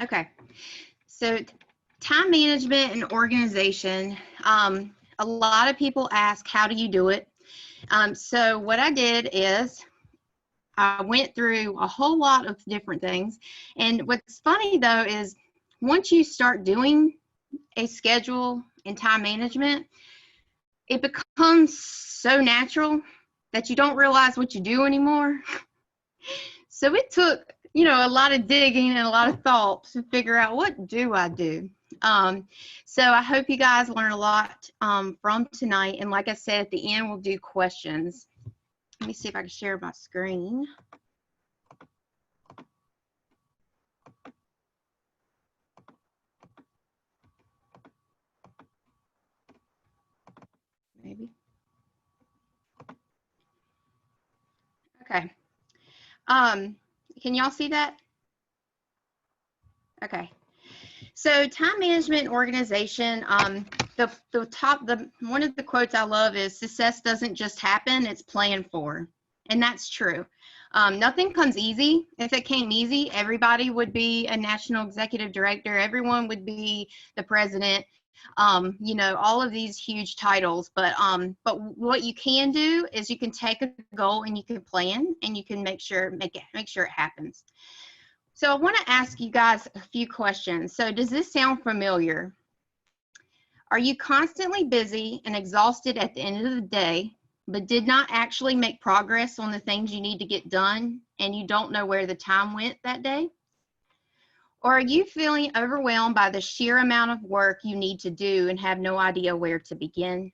Okay, so time management and organization. A lot of people ask, how do you do it? So what I did is I went through a whole lot of different things. And what's funny though is once you start doing a schedule and time management, it becomes so natural that you don't realize what you do anymore. So it took, a lot of digging and a lot of thought to figure out what do I do. So I hope you guys learn a lot from tonight. And like I said, at the end, we'll do questions. Let me see if I can share my screen. Maybe. Okay. Can y'all see that? Okay. So time management and organization, one of the quotes I love is success doesn't just happen, it's planned for. And that's true. Nothing comes easy. If it came easy, everybody would be a national executive director. Everyone would be the president. All of these huge titles. But what you can do is you can take a goal and you can plan and you can make sure it happens. So I want to ask you guys a few questions. So does this sound familiar? Are you constantly busy and exhausted at the end of the day, but did not actually make progress on the things you need to get done and you don't know where the time went that day? Or are you feeling overwhelmed by the sheer amount of work you need to do and have no idea where to begin?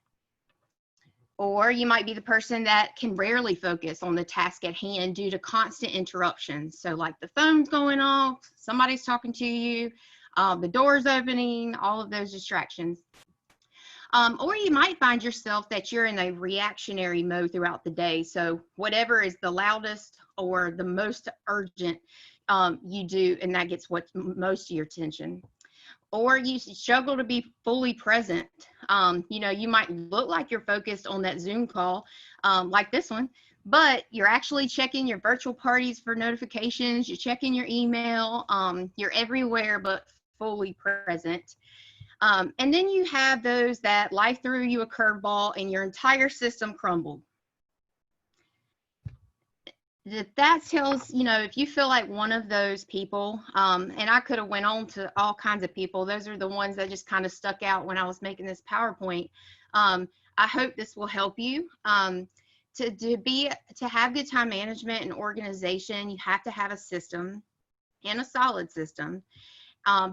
Or you might be the person that can rarely focus on the task at hand due to constant interruptions. So like the phone's going off, somebody's talking to you, the door's opening, all of those distractions. Or you might find yourself that you're in a reactionary mode throughout the day. So whatever is the loudest or the most urgent, you do, and that gets what's most of your attention. Or you struggle to be fully present. You might look like you're focused on that Zoom call, like this one, but you're actually checking your virtual parties for notifications, you're checking your email, you're everywhere but fully present. And then you have those that life threw you a curveball and your entire system crumbled. That tells, if you feel like one of those people, and I could have went on to all kinds of people, those are the ones that just kind of stuck out when I was making this PowerPoint. I hope this will help you. To have good time management and organization, you have to have a system and a solid system,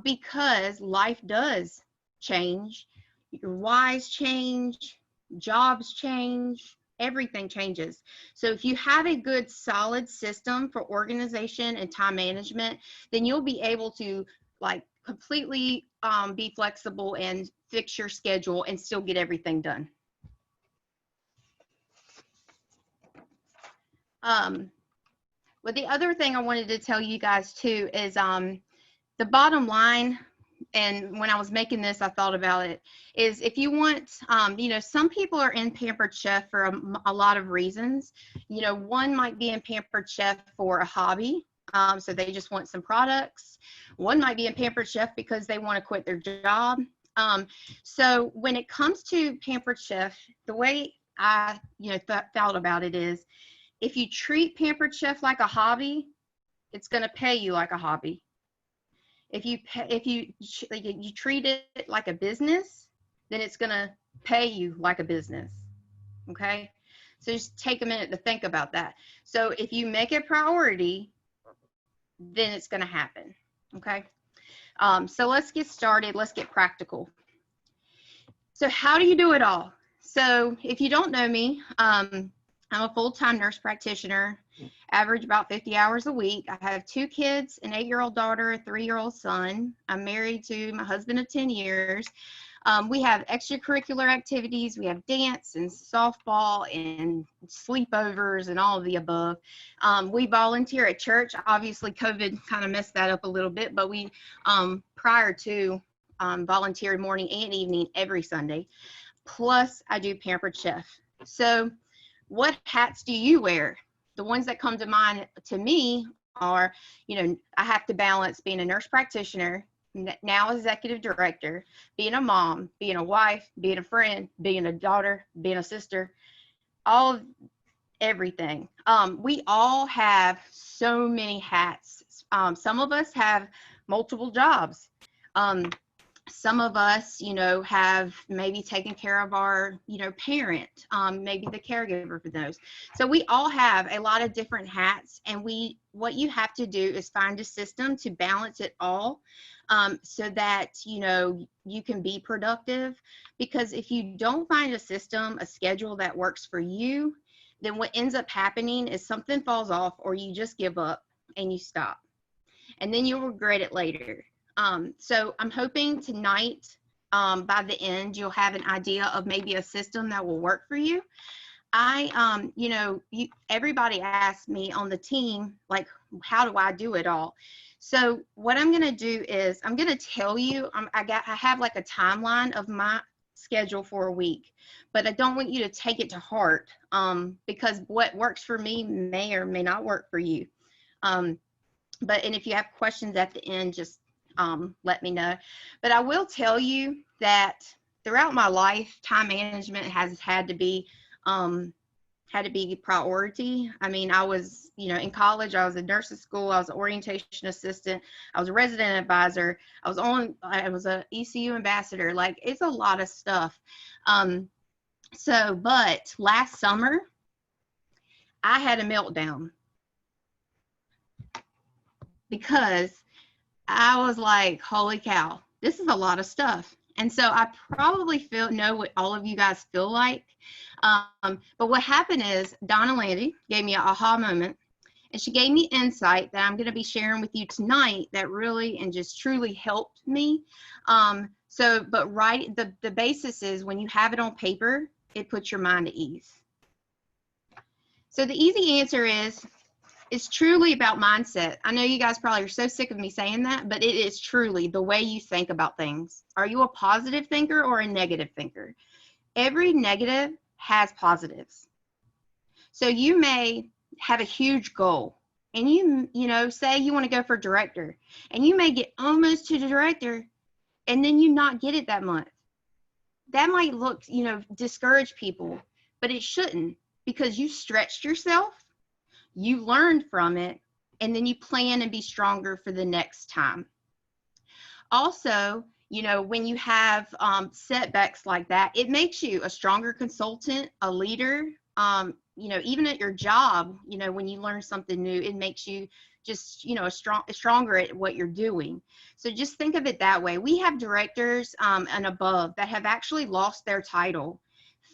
because life does change. Your whys change, jobs change, everything changes. So if you have a good solid system for organization and time management, then you'll be able to completely be flexible and fix your schedule and still get everything done. Well, the other thing I wanted to tell you guys too is the bottom line, and when I was making this, I thought about it, is if you want, some people are in Pampered Chef for a lot of reasons. One might be in Pampered Chef for a hobby, so they just want some products. One might be in Pampered Chef because they want to quit their job. So when it comes to Pampered Chef, the way I thought about it is, if you treat Pampered Chef like a hobby, it's going to pay you like a hobby. If you treat it like a business, then it's going to pay you like a business. Okay? So just take a minute to think about that. So if you make it a priority, then it's going to happen. Okay? So let's get started. Let's get practical. So how do you do it all? So if you don't know me, I'm a full-time nurse practitioner, average about 50 hours a week. I have 2 kids, an 8-year-old daughter, a 3-year-old son. I'm married to my husband of 10 years. We have extracurricular activities. We have dance and softball and sleepovers and all of the above. We volunteer at church. Obviously, COVID kind of messed that up a little bit, but we, prior to, volunteered morning and evening every Sunday. Plus, I do Pampered Chef. So what hats do you wear? The ones that come to mind to me are, I have to balance being a nurse practitioner, now executive director, being a mom, being a wife, being a friend, being a daughter, being a sister, all of everything. We all have so many hats. Some of us have multiple jobs. Some of us, have maybe taken care of our, parent, maybe the caregiver for those. So we all have a lot of different hats, and what you have to do is find a system to balance it all, so that, you can be productive. Because if you don't find a system, a schedule that works for you, then what ends up happening is something falls off, or you just give up and you stop. And then you'll regret it later. So I'm hoping tonight, by the end, you'll have an idea of maybe a system that will work for you. Everybody asks me on the team, like, how do I do it all? So what I'm going to do is I'm going to tell you, I have like a timeline of my schedule for a week, but I don't want you to take it to heart, because what works for me may or may not work for you. And if you have questions at the end, just let me know. But I will tell you that throughout my life, time management has had to be priority. I mean, I was, in college, I was in nursing school, I was an orientation assistant, I was a resident advisor, I was a ECU ambassador. Like, it's a lot of stuff. But last summer, I had a meltdown because I was like, holy cow, this is a lot of stuff. And so I probably know what all of you guys feel like. But what happened is Donna Landy gave me an aha moment, and she gave me insight that I'm going to be sharing with you tonight that really and just truly helped me. But the basis is when you have it on paper, it puts your mind at ease. So the easy answer is, it's truly about mindset. I know you guys probably are so sick of me saying that, but it is truly the way you think about things. Are you a positive thinker or a negative thinker? Every negative has positives. So you may have a huge goal, and say you want to go for director, and you may get almost to the director, and then you not get it that month. That might look, discourage people, but it shouldn't, because you stretched yourself, you learned from it, and then you plan and be stronger for the next time. Also, when you have setbacks like that, it makes you a stronger consultant, a leader. Even at your job, when you learn something new, it makes you just, stronger at what you're doing. So just think of it that way. We have directors and above that have actually lost their title,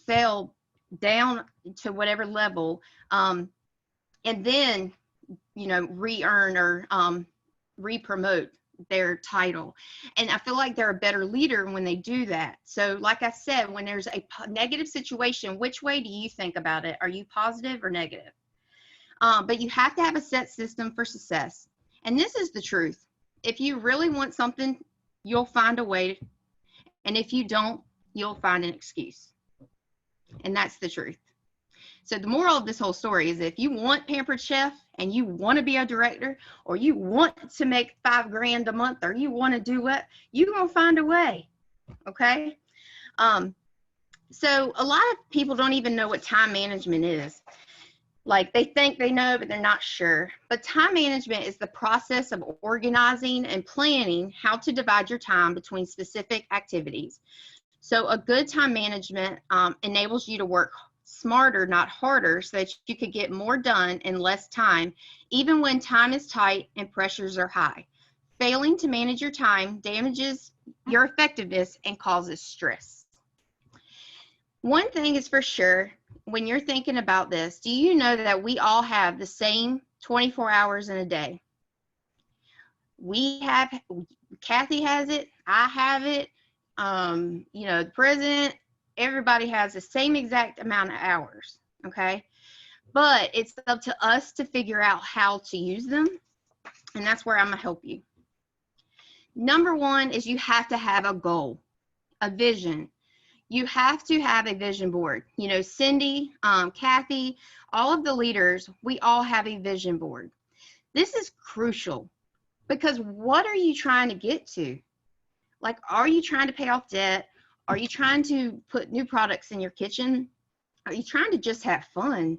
fell down to whatever level, and then, re-earn or re-promote their title. And I feel like they're a better leader when they do that. So like I said, when there's a negative situation, which way do you think about it? Are you positive or negative? But you have to have a set system for success. And this is the truth. If you really want something, you'll find a way. And if you don't, you'll find an excuse. And that's the truth. So the moral of this whole story is, if you want Pampered Chef and you want to be a director, or you want to make $5,000 a month, or you want to do what, you're going to find a way. Okay. So a lot of people don't even know what time management is. Like, they think they know, but they're not sure. But time management is the process of organizing and planning how to divide your time between specific activities. So a good time management enables you to work smarter, not harder, so that you could get more done in less time, even when time is tight and pressures are high. Failing to manage your time damages your effectiveness and causes stress. One thing is for sure, when you're thinking about this, do you know that we all have the same 24 hours in a day? Kathy has it, I have it, the president, everybody has the same exact amount of hours, okay? But it's up to us to figure out how to use them, and that's where I'm gonna help you. Number one is you have to have a goal, a vision. You have to have a vision board. Cindy, Kathy, all of the leaders, we all have a vision board. This is crucial because what are you trying to get to? Like, are you trying to pay off debt? Are you trying to put new products in your kitchen? Are you trying to just have fun?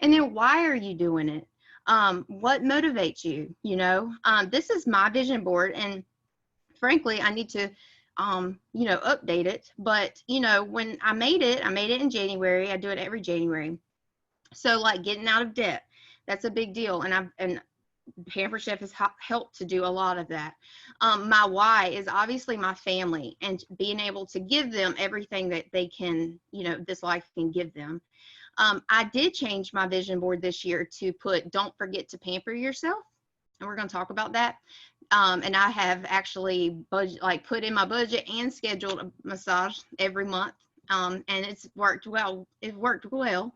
And then why are you doing it? What motivates you? You know, this is my vision board, and frankly, I need to, you know, update it. But, you know, when I made it in January. I do it every January. So like getting out of debt, that's a big deal. And Pamper Chef has helped to do a lot of that. My why is obviously my family and being able to give them everything that they can, you know, this life can give them. I did change my vision board this year to put, don't forget to pamper yourself. And we're going to talk about that. And I have actually put in my budget and scheduled a massage every month. And it's worked well. It worked well.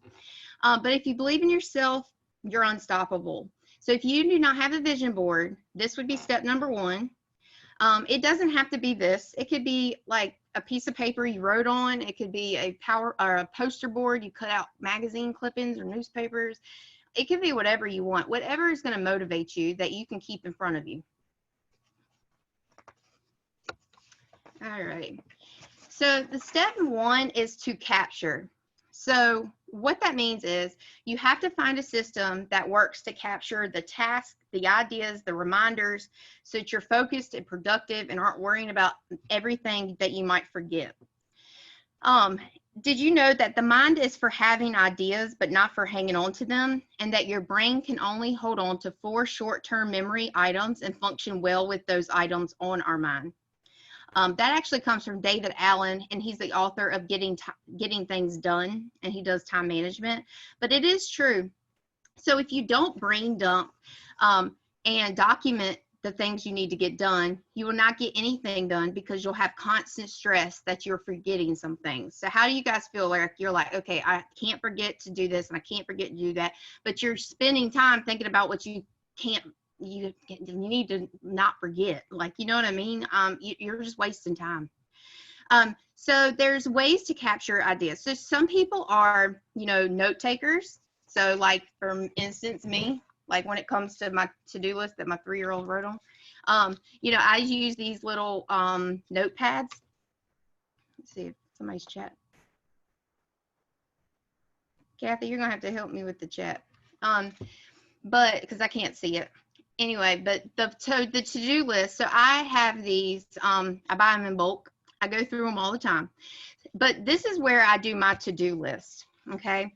But if you believe in yourself, you're unstoppable. So if you do not have a vision board, this would be step number one. It doesn't have to be this. It could be like a piece of paper you wrote on. It could be a poster board. You cut out magazine clippings or newspapers. It could be whatever you want, whatever is going to motivate you that you can keep in front of you. All right. So the step one is to capture. So what that means is you have to find a system that works to capture the tasks, the ideas, the reminders, so that you're focused and productive and aren't worrying about everything that you might forget. Did you know that the mind is for having ideas, but not for hanging on to them, and that your brain can only hold on to 4 short-term memory items and function well with those items on our mind? That actually comes from David Allen, and he's the author of Getting Things Done, and he does time management. But it is true. So if you don't brain dump and document the things you need to get done, you will not get anything done because you'll have constant stress that you're forgetting some things. So how do you guys feel like you're like, okay, I can't forget to do this and I can't forget to do that, but you're spending time thinking about what you can't, you need to not forget, like, you know what I mean? You're just wasting time. So there's ways to capture ideas. So some people are, you know, note takers. So like, for instance, me, like when it comes to my to-do list that my 3-year-old wrote on, you know, I use these little notepads. Let's see if somebody's chat. Kathy, you're gonna have to help me with the chat, but because I can't see it. Anyway, but the to-do list. So I have these. I buy them in bulk. I go through them all the time. But this is where I do my to-do list. Okay.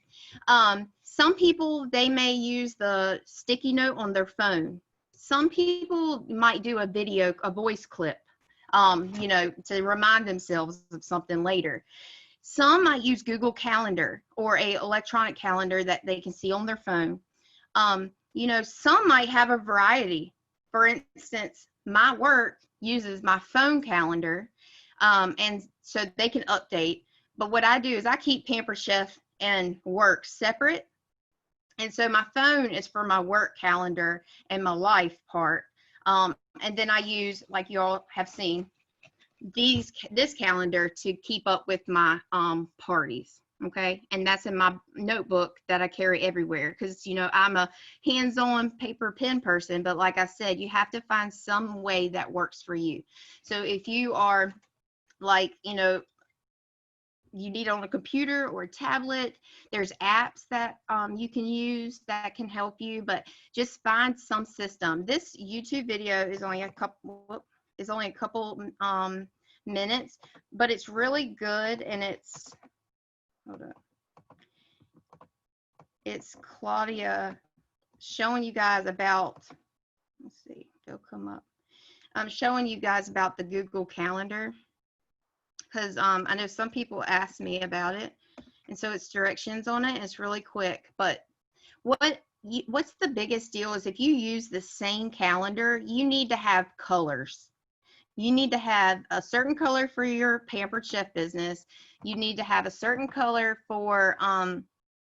Some people, they may use the sticky note on their phone. Some people might do a video, a voice clip, you know, to remind themselves of something later. Some might use Google Calendar or a electronic calendar that they can see on their phone. You know, some might have a variety. For instance, my work uses my phone calendar, and so they can update. But what I do is I keep Pamper Chef and work separate. And so my phone is for my work calendar and my life part. And then I use, like you all have seen, this calendar to keep up with my parties. Okay. And that's in my notebook that I carry everywhere because, you know, I'm a hands-on paper pen person. But like I said, you have to find some way that works for you. So if you are like, you know, you need on a computer or a tablet, there's apps that you can use that can help you, but just find some system. This YouTube video is only a couple minutes, but it's really good. And it's, hold up, it's Claudia showing you guys about, let's see, they'll come up. I'm showing you guys about the Google Calendar, because I know some people ask me about it, and so it's directions on it. It's really quick. But what's the biggest deal is if you use the same calendar, you need to have colors. You need to have a certain color for your Pampered Chef business. You need to have a certain color for,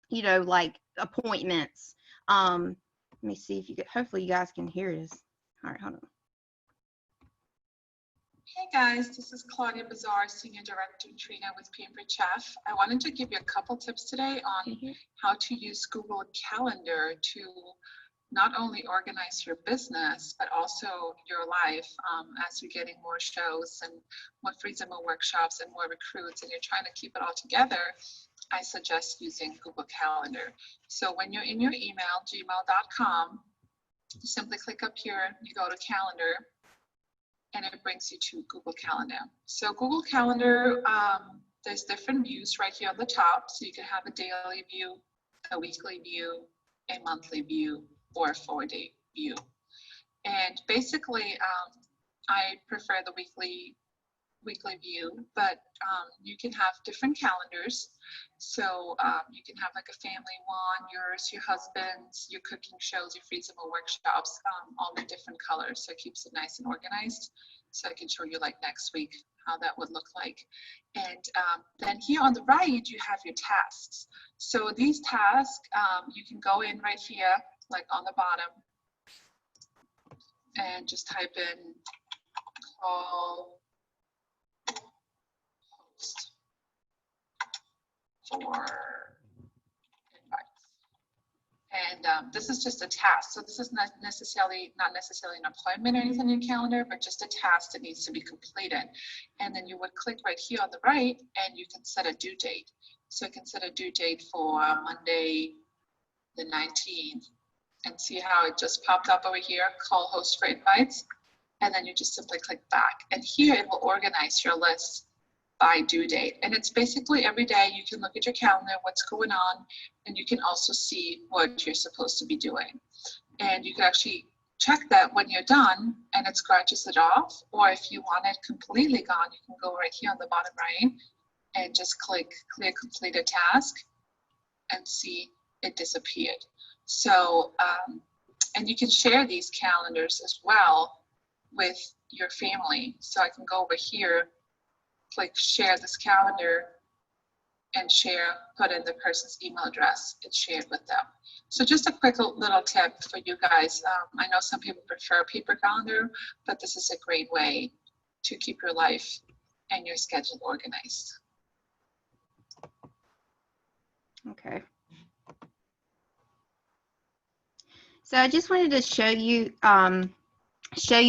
you know, like appointments. Let me see if you get, hopefully you guys can hear this. All right, hold on. Hey guys, this is Claudia Bazar, Senior Director and Trainer with Pampered Chef. I wanted to give you a couple tips today on how to use Google Calendar to not only organize your business, but also your life as you're getting more shows and more frees and more workshops and more recruits, and you're trying to keep it all together, I suggest using Google Calendar. So when you're in your email, gmail.com, you simply click up here, you go to Calendar, and it brings you to Google Calendar. So Google Calendar, there's different views right here on the top. So you can have a daily view, a weekly view, a monthly view, or a 4-day view. And basically, I prefer the weekly view, but you can have different calendars. So you can have like a family one, yours, your husband's, your cooking shows, your feasible workshops, all in different colors. So it keeps it nice and organized. So I can show you like next week how that would look like. And then here on the right, you have your tasks. So these tasks, you can go in right here, like on the bottom, and just type in call host for invites. And this is just a task. So this is not necessarily an appointment or anything in your calendar, but just a task that needs to be completed. And then you would click right here on the right, and you can set a due date. So you can set a due date for Monday the 19th, and see how it just popped up over here, call host for invites. And then you just simply click back. And here it will organize your list by due date. And it's basically every day you can look at your calendar, what's going on, and you can also see what you're supposed to be doing. And you can actually check that when you're done and it scratches it off, or if you want it completely gone, you can go right here on the bottom right and just click clear completed task and see it disappeared. So, and you can share these calendars as well with your family. So I can go over here, click share this calendar, and share, put in the person's email address, it's shared with them. So just a quick little tip for you guys. I know some people prefer paper calendar, but this is a great way to keep your life and your schedule organized. Okay. So I just wanted to show you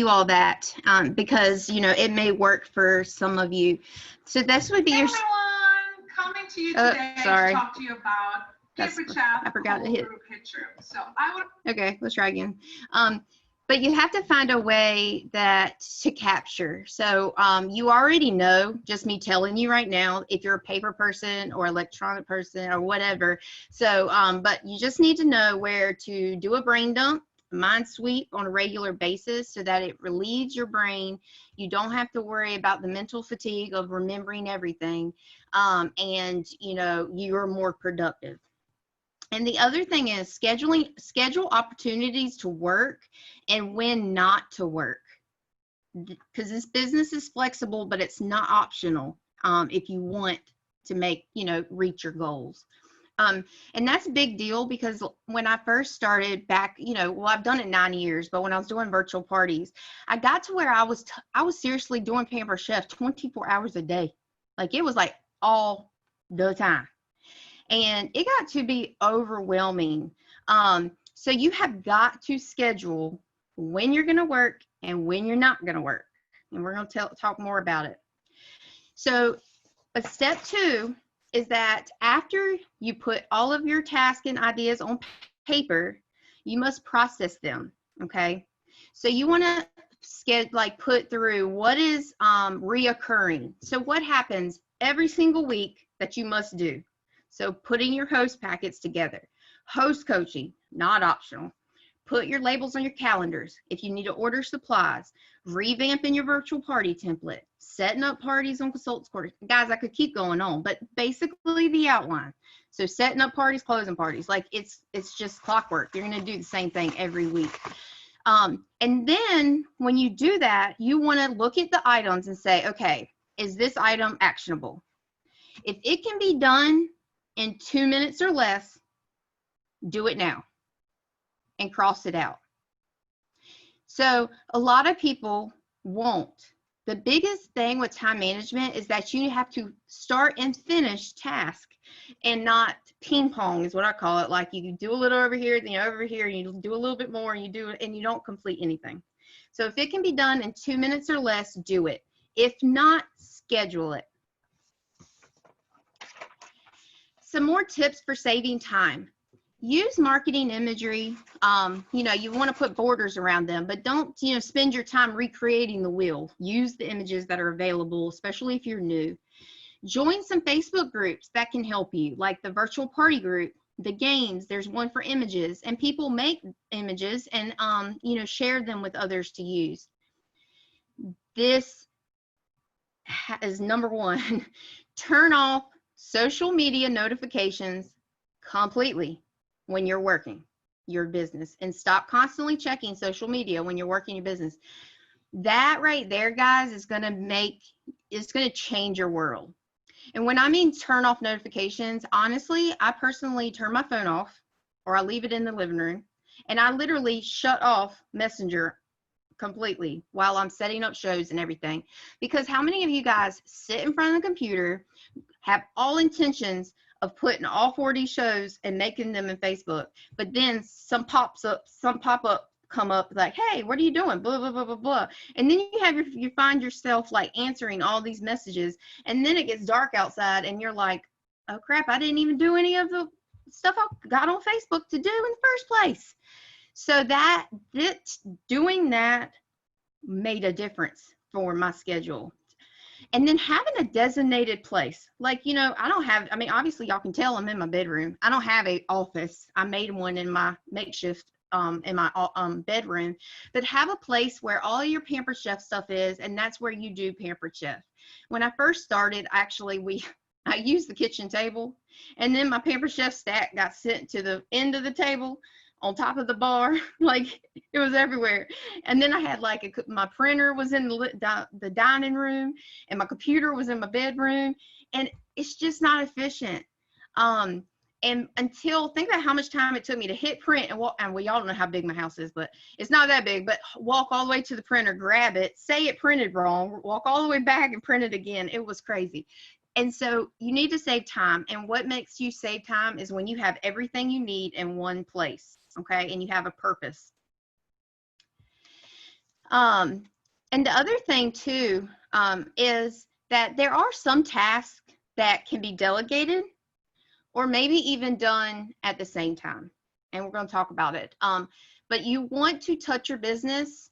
all that because, you know, it may work for some of you. So this would be Hey your everyone, coming to you today sorry. to talk to you about paper chat. I forgot to hit picture. So I would. Okay, let's try again. But you have to find a way that to capture. So you already know, just me telling you right now, if you're a paper person or electronic person or whatever. So, but you just need to know where to do a brain dump, mind sweep on a regular basis so that it relieves your brain. You don't have to worry about the mental fatigue of remembering everything. And, you know, you're more productive. And the other thing is schedule opportunities to work and when not to work, because this business is flexible, but it's not optional if you want to make, you know, reach your goals. And that's a big deal because when I first started back, you know, well, I've done it 9 years, but when I was doing virtual parties, I got to where I was seriously doing Pamper Chef 24 hours a day. Like it was like all the time. And it got to be overwhelming. So you have got to schedule when you're going to work and when you're not going to work. And we're going to talk more about it. So, but step 2 is that after you put all of your tasks and ideas on paper, you must process them. Okay. So you want to put through what is reoccurring. So what happens every single week that you must do. So putting your host packets together, host coaching, not optional. Put your labels on your calendars. If you need to order supplies, revamping your virtual party template, setting up parties on consultants quarters. Guys, I could keep going on, but basically the outline. So setting up parties, closing parties, like it's just clockwork. You're going to do the same thing every week. And then when you do that, you want to look at the items and say, okay, is this item actionable? If it can be done in 2 minutes or less, do it now and cross it out. So a lot of people won't. The biggest thing with time management is that you have to start and finish tasks and not ping pong is what I call it. Like you do a little over here, then over here, and you do a little bit more, and you do it, and you don't complete anything. So if it can be done in 2 minutes or less, do it. If not, schedule it. Some more tips for saving time. Use marketing imagery. You know, you want to put borders around them, but don't, you know, spend your time recreating the wheel. Use the images that are available, especially if you're new. Join some Facebook groups that can help you, like the virtual party group, the games. There's one for images, and people make images and, you know, share them with others to use. This is number one. Turn off social media notifications completely when you're working your business, and stop constantly checking social media when you're working your business. That right there, guys, is going to change your world. And when I mean turn off notifications, honestly, I personally turn my phone off, or I leave it in the living room, and I literally shut off Messenger completely while I'm setting up shows and everything. Because how many of you guys sit in front of the computer, have all intentions of putting all 40 shows and making them in Facebook, but then some pop-up come up like, hey, what are you doing? Blah, blah, blah, blah, blah. And then you find yourself like answering all these messages, and then it gets dark outside and you're like, oh crap, I didn't even do any of the stuff I got on Facebook to do in the first place. So doing that made a difference for my schedule. And then having a designated place, like, you know, I mean, obviously y'all can tell I'm in my bedroom. I don't have an office. I made one in my makeshift in my bedroom, but have a place where all your Pampered Chef stuff is, and that's where you do Pampered Chef. When I first started, actually, I used the kitchen table, and then my Pampered Chef stack got sent to the end of the table on top of the bar. Like, it was everywhere. And then I had like my printer was in the dining room, and my computer was in my bedroom, and it's just not efficient. And think about how much time it took me to hit print and walk, and well, y'all don't know how big my house is, but it's not that big, but walk all the way to the printer, grab it, say it printed wrong, walk all the way back and print it again. It was crazy. And so you need to save time. And what makes you save time is when you have everything you need in one place, okay? And you have a purpose. And the other thing too is that there are some tasks that can be delegated, or maybe even done at the same time. And we're going to talk about it. But you want to touch your business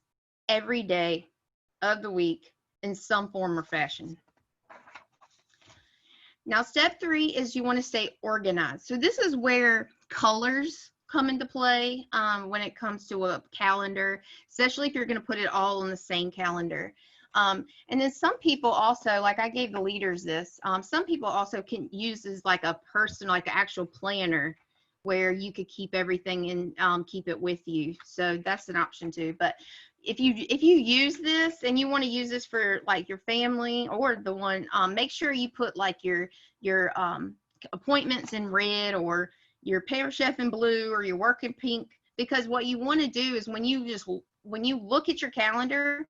every day of the week in some form or fashion. Now, step 3 is you want to stay organized. So this is where colors come into play when it comes to a calendar, especially if you're going to put it all on the same calendar. And then some people also, like I gave the leaders this, some people also can use this like a person, like an actual planner where you could keep everything and keep it with you. So that's an option too. But if you use this and you want to use this for like your family or the one, make sure you put like your appointments in red, or your Pampered Chef in blue, or your work in pink, because what you want to do is when you look at your calendar,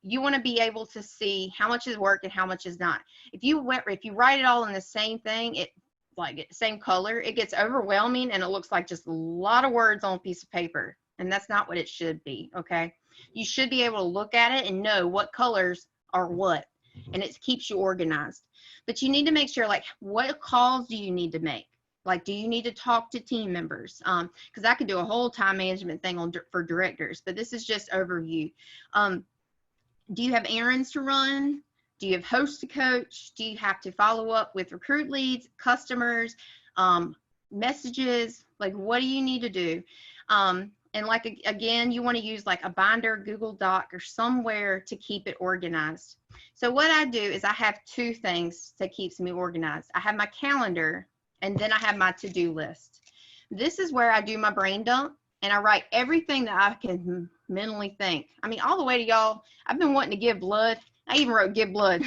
you want to be able to see how much is work and how much is not. If you write it all in the same thing, same color, it gets overwhelming and it looks like just a lot of words on a piece of paper, and that's not what it should be. Okay, you should be able to look at it and know what colors are what, and it keeps you organized. But you need to make sure, like, what calls do you need to make? Like, do you need to talk to team members? Because I could do a whole time management thing for directors, but this is just overview. Do you have errands to run? Do you have hosts to coach? Do you have to follow up with recruit leads, customers, messages? Like, what do you need to do? And like, again, you want to use like a binder, Google Doc, or somewhere to keep it organized. So what I do is I have 2 things that keeps me organized. I have my calendar, and then I have my to-do list. This is where I do my brain dump, and I write everything that I can mentally think. I mean, all the way to y'all, I've been wanting to give blood. I even wrote give blood,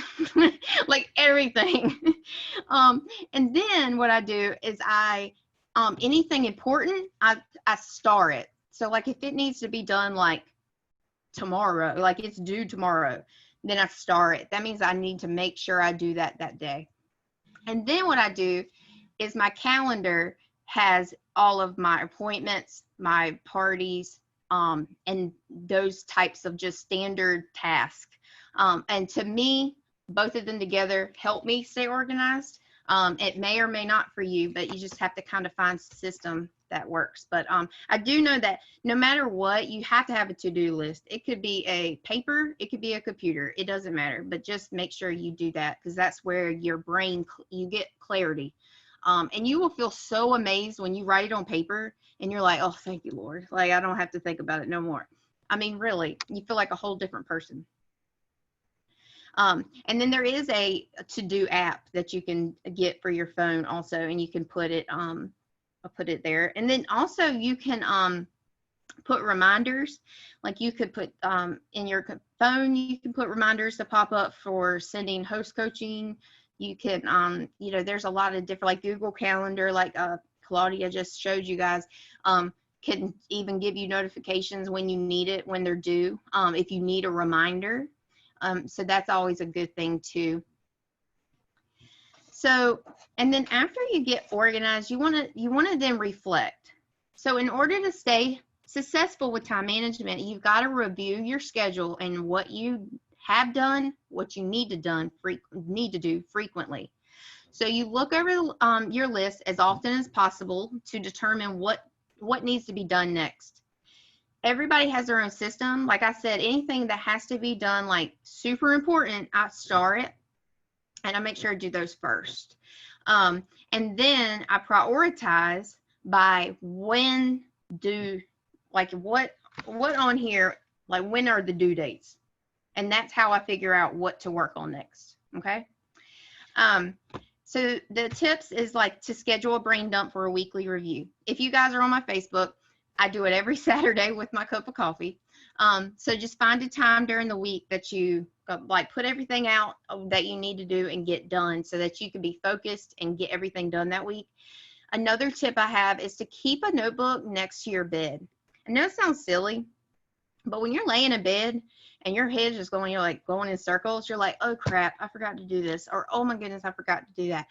like everything. And then what I do is anything important, I star it. So like if it needs to be done like tomorrow, like it's due tomorrow, then I star it. That means I need to make sure I do that day. And then what I do is my calendar has all of my appointments, my parties, and those types of just standard tasks. And to me, both of them together help me stay organized. It may or may not for you, but you just have to kind of find a system that works. But I do know that no matter what, you have to have a to-do list. It could be a paper, it could be a computer, it doesn't matter, but just make sure you do that, because that's where your brain, you get clarity. And you will feel so amazed when you write it on paper and you're like, oh, thank you, Lord. Like, I don't have to think about it no more. I mean, really, you feel like a whole different person. And then there is a to-do app that you can get for your phone also, and you can put it there. And then also you can put reminders. Like you could put in your phone, you can put reminders to pop up for sending host coaching. You can, you know, there's a lot of different, like Google Calendar, like Claudia just showed you guys, can even give you notifications when you need it, when they're due, if you need a reminder. So that's always a good thing too. So, and then after you get organized, you want to then reflect. So in order to stay successful with time management, you've got to review your schedule and what you have done, what you need to do frequently. So you look over your list as often as possible to determine what needs to be done next. Everybody has their own system. Like I said, anything that has to be done, like super important, I star it, and I make sure to do those first. And then I prioritize by when do, like what on here, like when are the due dates? And that's how I figure out what to work on next, okay? So the tips is like to schedule a brain dump for a weekly review. If you guys are on my Facebook, I do it every Saturday with my cup of coffee. So just find a time during the week that you like put everything out that you need to do and get done so that you can be focused and get everything done that week. Another tip I have is to keep a notebook next to your bed. I know it sounds silly, but when you're laying in bed and your head's just going, you're like going in circles, you're like, oh crap, I forgot to do this, or oh my goodness, I forgot to do that.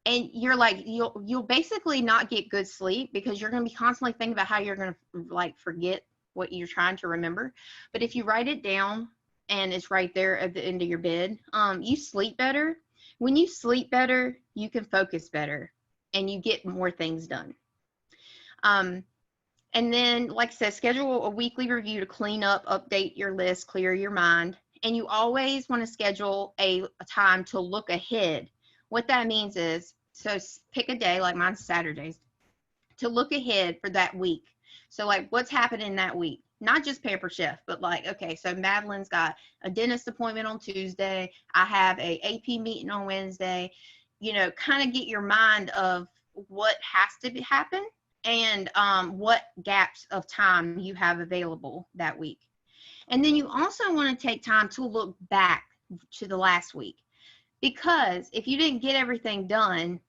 And you're like, you'll basically not get good sleep because you're going to be constantly thinking about how you're going to like forget what you're trying to remember. But if you write it down and it's right there at the end of your bed, you sleep better. When you sleep better, you can focus better and you get more things done. And then, like I said, schedule a weekly review to clean up, update your list, clear your mind. And you always want to schedule a time to look ahead. What that means is, so pick a day, like mine's Saturdays, to look ahead for that week. So like what's happening that week? Not just Pamper Chef, but like, okay, so Madeline's got a dentist appointment on Tuesday. I have a AP meeting on Wednesday. You know, kind of get your mind of what has to happen and what gaps of time you have available that week. And then you also want to take time to look back to the last week. Because if you didn't get everything done,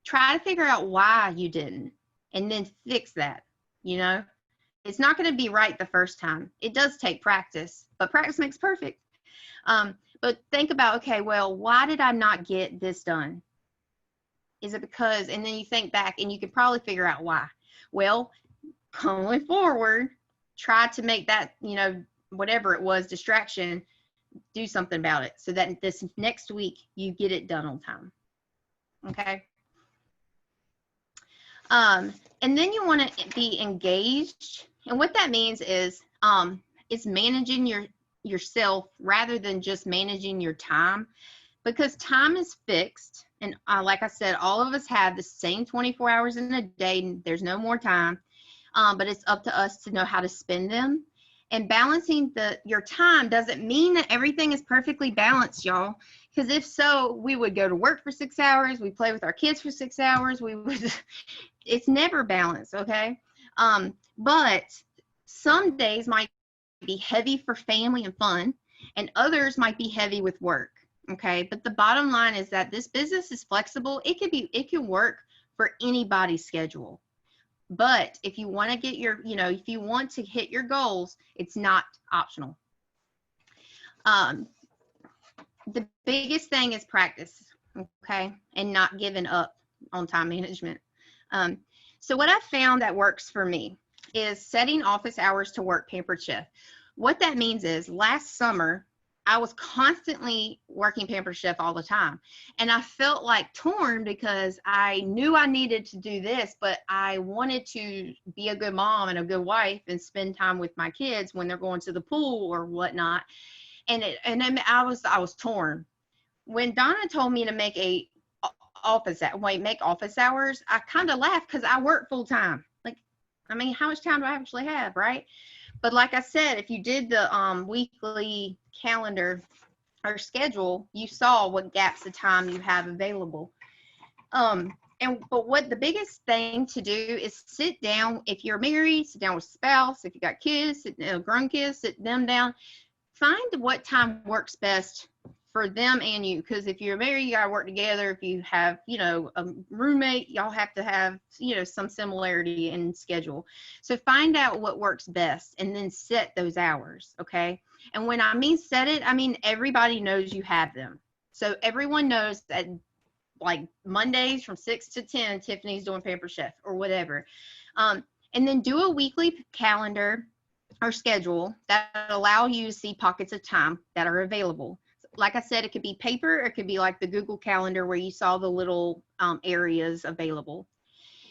try to figure out why you didn't and then fix that, you know. It's not going to be right the first time. It does take practice, but practice makes perfect. But think about, okay, well, why did I not get this done? Is it because, and then you think back and you can probably figure out why. Well, going forward, try to make that, you know, whatever it was, distraction, do something about it so that this next week you get it done on time. Okay. And then you want to be engaged. And what that means is it's managing yourself rather than just managing your time, because time is fixed. And like I said, all of us have the same 24 hours in a day. There's no more time, but it's up to us to know how to spend them. And balancing your time doesn't mean that everything is perfectly balanced, y'all. Because if so, we would go to work for 6 hours, we play with our kids for 6 hours, it's never balanced, okay? But some days might be heavy for family and fun, and others might be heavy with work, okay? But the bottom line is that this business is flexible. It can work for anybody's schedule. But if you want to get your, if you want to hit your goals, it's not optional. The biggest thing is practice, okay, and not giving up on time management. So what I found that works for me is setting office hours to work Pampered Chef. What that means is last summer, I was constantly working Pampered Chef all the time. And I felt like torn because I knew I needed to do this, but I wanted to be a good mom and a good wife and spend time with my kids when they're going to the pool or whatnot. And then I was torn. When Donna told me to make office hours, I kind of laughed because I work full time. Like, I mean, how much time do I actually have, right? But like I said, if you did the weekly calendar or schedule, you saw what gaps of time you have available. But what the biggest thing to do is sit down. If you're married, sit down with a spouse. If you got kids, grown kids, sit them down. Find what time works best for them and you, because if you're married, you gotta work together. If you have, a roommate, y'all have to have, some similarity in schedule. So find out what works best and then set those hours, okay? And when I mean set it, I mean everybody knows you have them. So everyone knows that, like, Mondays from 6 to 10, Tiffany's doing Pampered Chef or whatever. And then do a weekly calendar or schedule that allow you to see pockets of time that are available. Like I said, it could be paper, or it could be like the Google Calendar where you saw the little areas available.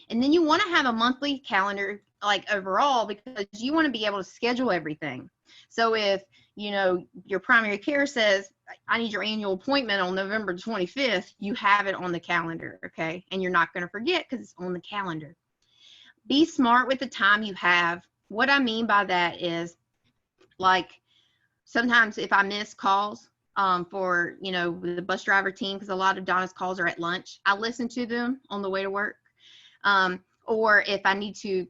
And then you want to have a monthly calendar, like overall, because you want to be able to schedule everything. So if, your primary care says, I need your annual appointment on November 25th, you have it on the calendar, okay? And you're not going to forget because it's on the calendar. Be smart with the time you have. What I mean by that is, like, sometimes if I miss calls, for, the bus driver team, because a lot of Donna's calls are at lunch, I listen to them on the way to work. Or if I need to,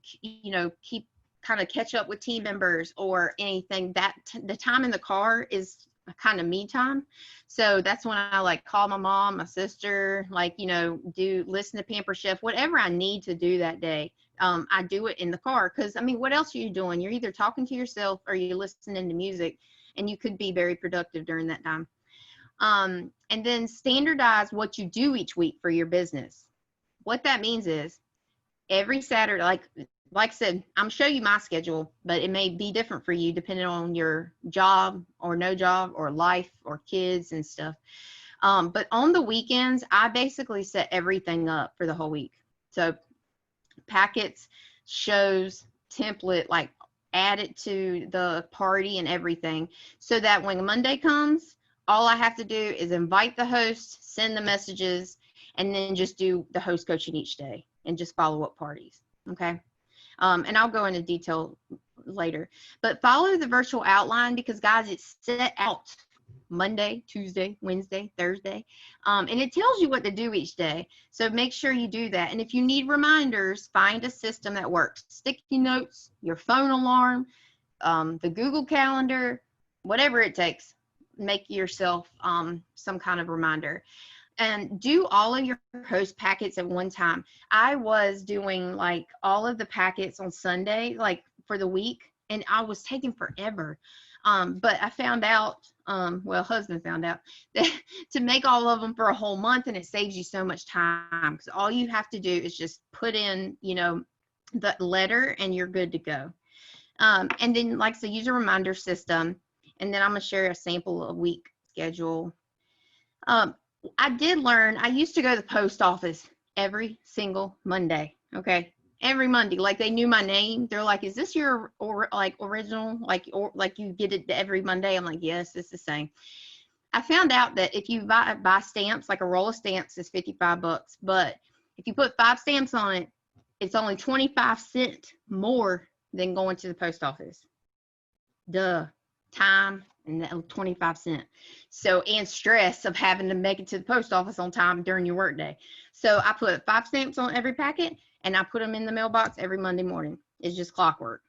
keep kind of catch up with team members or anything, that the time in the car is kind of me time. So that's when I like call my mom, my sister, like, listen to Pampered Chef, whatever I need to do that day. I do it in the car because, I mean, what else are you doing? You're either talking to yourself or you're listening to music. And you could be very productive during that time. And then standardize what you do each week for your business. What that means is every Saturday, like I said, I'm show you my schedule, but it may be different for you depending on your job or no job or life or kids and stuff. But on the weekends, I basically set everything up for the whole week. So packets, shows, template, like, add it to the party and everything, so that when Monday comes, all I have to do is invite the host, send the messages, and then just do the host coaching each day and just follow up parties, okay? And I'll go into detail later, but follow the virtual outline because, guys, it's set out Monday, Tuesday, Wednesday, Thursday, and it tells you what to do each day. So make sure you do that. And if you need reminders, find a system that works. Sticky notes, your phone alarm, the Google Calendar, whatever it takes. Make yourself some kind of reminder. And do all of your host packets at one time. I was doing like all of the packets on Sunday, like for the week, and I was taking forever. But I found out, husband found out that to make all of them for a whole month, and it saves you so much time because all you have to do is just put in, the letter and you're good to go. And then, like, so use a reminder system. And then I'm going to share a sample of week schedule. I did learn, I used to go to the post office every single Monday. Okay. Every Monday, like they knew my name. They're like, is this your original, like you get it every Monday? I'm like, yes, it's the same. I found out that if you buy stamps, like a roll of stamps is $55, but if you put 5 stamps on it, it's only 25 cents more than going to the post office. Duh. Time and 25 cents. So, and stress of having to make it to the post office on time during your work day. So I put 5 stamps on every packet and I put them in the mailbox every Monday morning. It's just clockwork.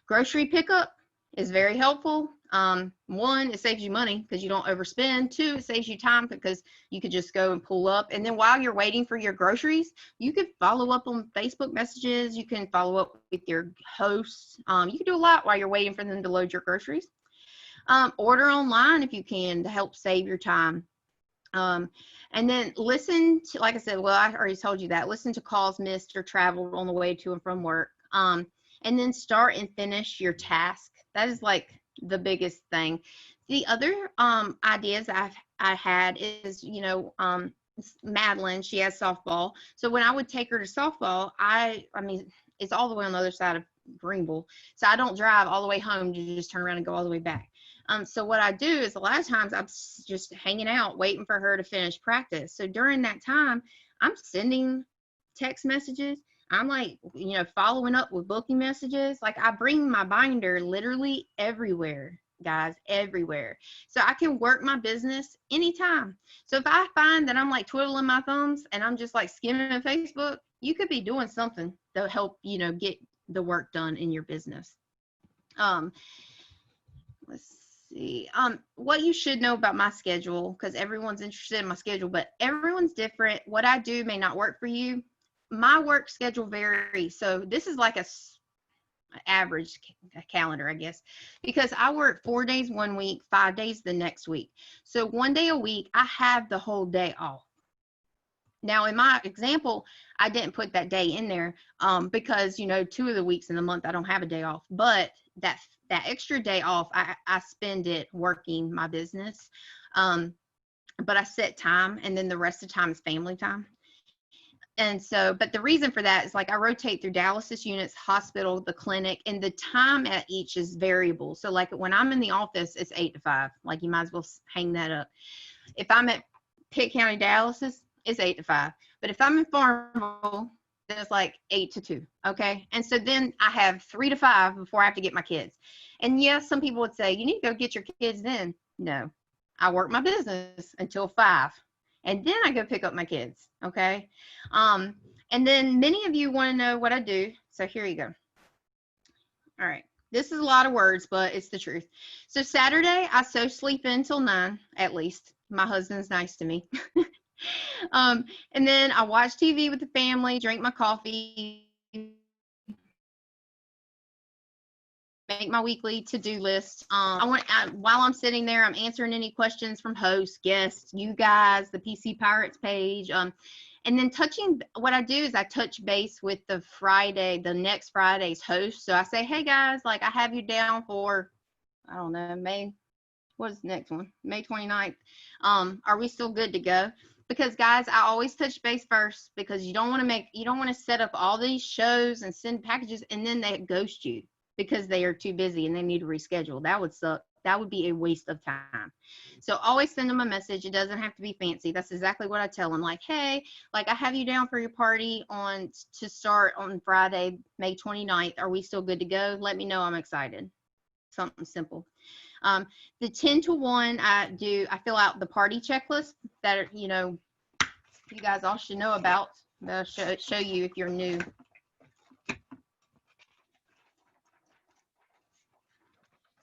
Grocery pickup is very helpful. One, it saves you money because you don't overspend. Two, it saves you time because you could just go and pull up. And then while you're waiting for your groceries, you could follow up on Facebook messages. You can follow up with your hosts. You can do a lot while you're waiting for them to load your groceries. Order online if you can to help save your time. And then listen to, like I said, well, I already told you that, listen to calls missed or traveled on the way to and from work. And then start and finish your task. That is like the biggest thing. The other ideas I had is, Madeline, she has softball. So when I would take her to softball, I mean, it's all the way on the other side of Greenville. So I don't drive all the way home to just turn around and go all the way back. So what I do is a lot of times I'm just hanging out, waiting for her to finish practice. So during that time, I'm sending text messages. I'm like, following up with booking messages. Like I bring my binder literally everywhere, guys, everywhere. So I can work my business anytime. So if I find that I'm like twiddling my thumbs and I'm just like skimming Facebook, you could be doing something to help, get the work done in your business. Let's see. What you should know about my schedule, because everyone's interested in my schedule, but everyone's different. What I do may not work for you. My work schedule varies. So this is like a average calendar, I guess, because I work 4 days one week, 5 days the next week. So 1 day a week, I have the whole day off. Now, in my example, I didn't put that day in there because, 2 of the weeks in the month, I don't have a day off. But that extra day off, I spend it working my business. But I set time, and then the rest of the time is family time. And so, but the reason for that is like I rotate through dialysis units, hospital, the clinic, and the time at each is variable. So like when I'm in the office, it's 8 to 5. Like you might as well hang that up. If I'm at Pitt County Dialysis, it's 8 to 5. But if I'm in Farmville, then it's like 8 to 2. Okay. And so then I have 3 to 5 before I have to get my kids. And yes, some people would say, you need to go get your kids then. No, I work my business until 5. And then I go pick up my kids. Okay. And then many of you want to know what I do. So here you go. All right. This is a lot of words, but it's the truth. So Saturday, I sleep in till 9, at least. My husband's nice to me. And then I watch TV with the family, drink my coffee, make my weekly to-do list. While I'm sitting there, I'm answering any questions from hosts, guests, you guys, the PC Pirates page. And then what I do is I touch base with the next Friday's host. So I say, hey guys, like I have you down for, I don't know, what's the next one? May 29th. Are we still good to go? Because guys, I always touch base first because you don't want to set up all these shows and send packages and then they ghost you because they are too busy and they need to reschedule. That would suck. That would be a waste of time. So always send them a message. It doesn't have to be fancy. That's exactly what I tell them. Like, hey, like I have you down for your party to start on Friday, May 29th. Are we still good to go? Let me know. I'm excited. Something simple. The 10 to 1, I fill out the party checklist that, you guys all should know about. I'll show you if you're new.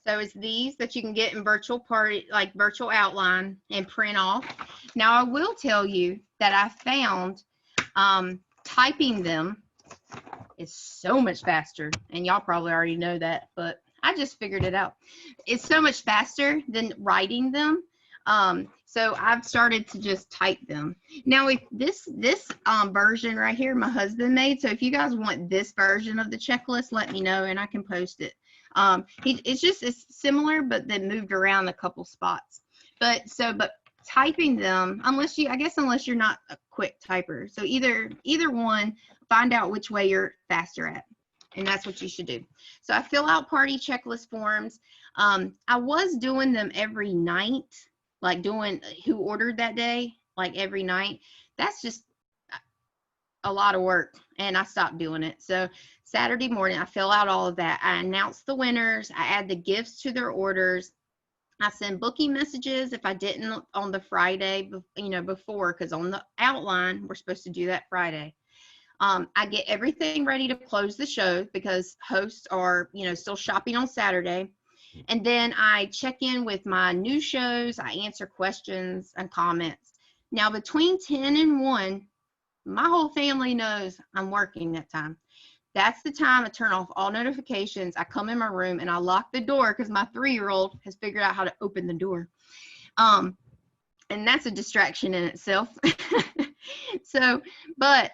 So it's these that you can get in virtual outline and print off. Now I will tell you that I found typing them is so much faster, and y'all probably already know that, but I just figured it out. It's so much faster than writing them. So I've started to just type them. Now, if this version right here, my husband made. So if you guys want this version of the checklist, let me know and I can post it. It's similar, but then moved around a couple spots. But typing them, unless you're not a quick typer. So either one, find out which way you're faster at. And that's what you should do. So I fill out party checklist forms. I was doing them every night, like doing who ordered that day, like every night. That's just a lot of work, and I stopped doing it. So Saturday morning, I fill out all of that. I announce the winners. I add the gifts to their orders. I send booking messages if I didn't on the Friday, before, because on the outline, we're supposed to do that Friday. I get everything ready to close the show because hosts are, still shopping on Saturday. And then I check in with my new shows. I answer questions and comments. Now, between 10 and 1, my whole family knows I'm working that time. That's the time I turn off all notifications. I come in my room and I lock the door because my 3-year-old has figured out how to open the door. And that's a distraction in itself. So, but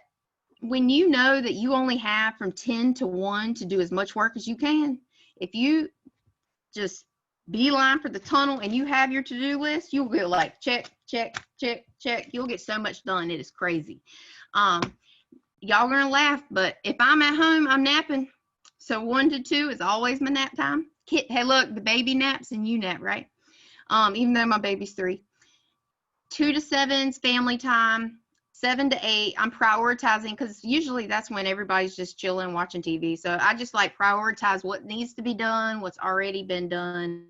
when you know that you only have from 10 to 1 to do as much work as you can, if you just beeline for the tunnel and you have your to-do list, you'll get like check, check, check, check. You'll get so much done. It is crazy. Y'all gonna laugh, but if I'm at home, I'm napping. So 1 to 2 is always my nap time. Hey, look, the baby naps and you nap, right? Even though my baby's 3. 2 to 7 is family time. 7 to 8, I'm prioritizing because usually that's when everybody's just chilling, watching TV. So I just like prioritize what needs to be done, what's already been done.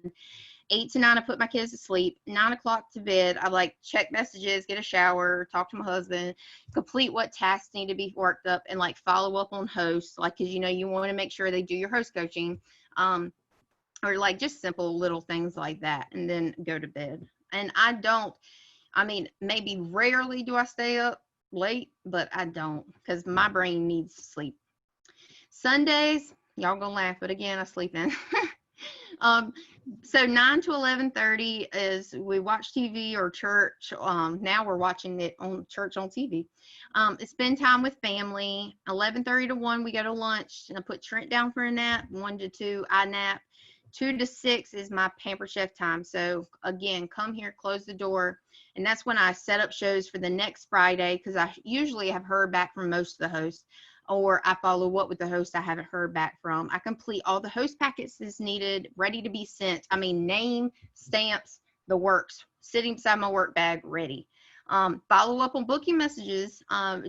8 to 9, I put my kids to sleep. 9 o'clock to bed. I like check messages, get a shower, talk to my husband, complete what tasks need to be worked up, and like follow up on hosts, like because you want to make sure they do your host coaching, or like just simple little things like that, and then go to bed. And maybe rarely do I stay up late, but I don't because my brain needs sleep. Sundays, y'all gonna laugh, but again, I sleep in. So 9 to 11:30 is we watch TV or church. Now we're watching it on church on TV. It's spend time with family. 11:30 to 1, we go to lunch, and I put Trent down for a nap. 1 to 2, I nap. 2 to 6 is my Pamper Chef time. So again, come here, close the door. And that's when I set up shows for the next Friday, because I usually have heard back from most of the hosts, or I follow up with the host I haven't heard back from. I complete all the host packets that's needed, ready to be sent. Name, stamps, the works, sitting beside my work bag, ready. Follow up on booking messages,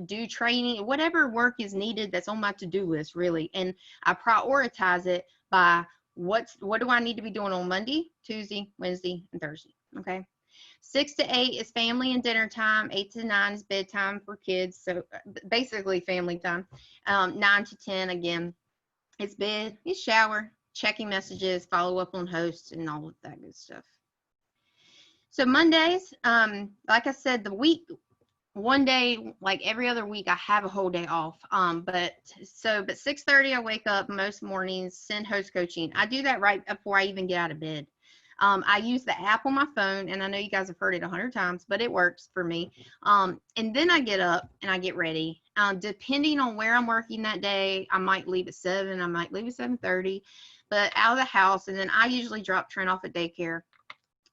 do training, whatever work is needed that's on my to-do list, really. And I prioritize it by what do I need to be doing on Monday, Tuesday, Wednesday, and Thursday, okay? 6 to 8 is family and dinner time. 8 to 9 is bedtime for kids, so basically family time. 9 to 10, again, it's bed, it's shower, checking messages, follow up on hosts, and all of that good stuff. So Mondays, like I said, one day, like every other week, I have a whole day off. But 6:30, I wake up most mornings, send host coaching. I do that right before I even get out of bed. I use the app on my phone, and I know you guys have heard it 100 times, but it works for me. And then I get up and I get ready. Depending on where I'm working that day, I might leave at 7, I might leave at 7:30, but out of the house. And then I usually drop Trent off at daycare.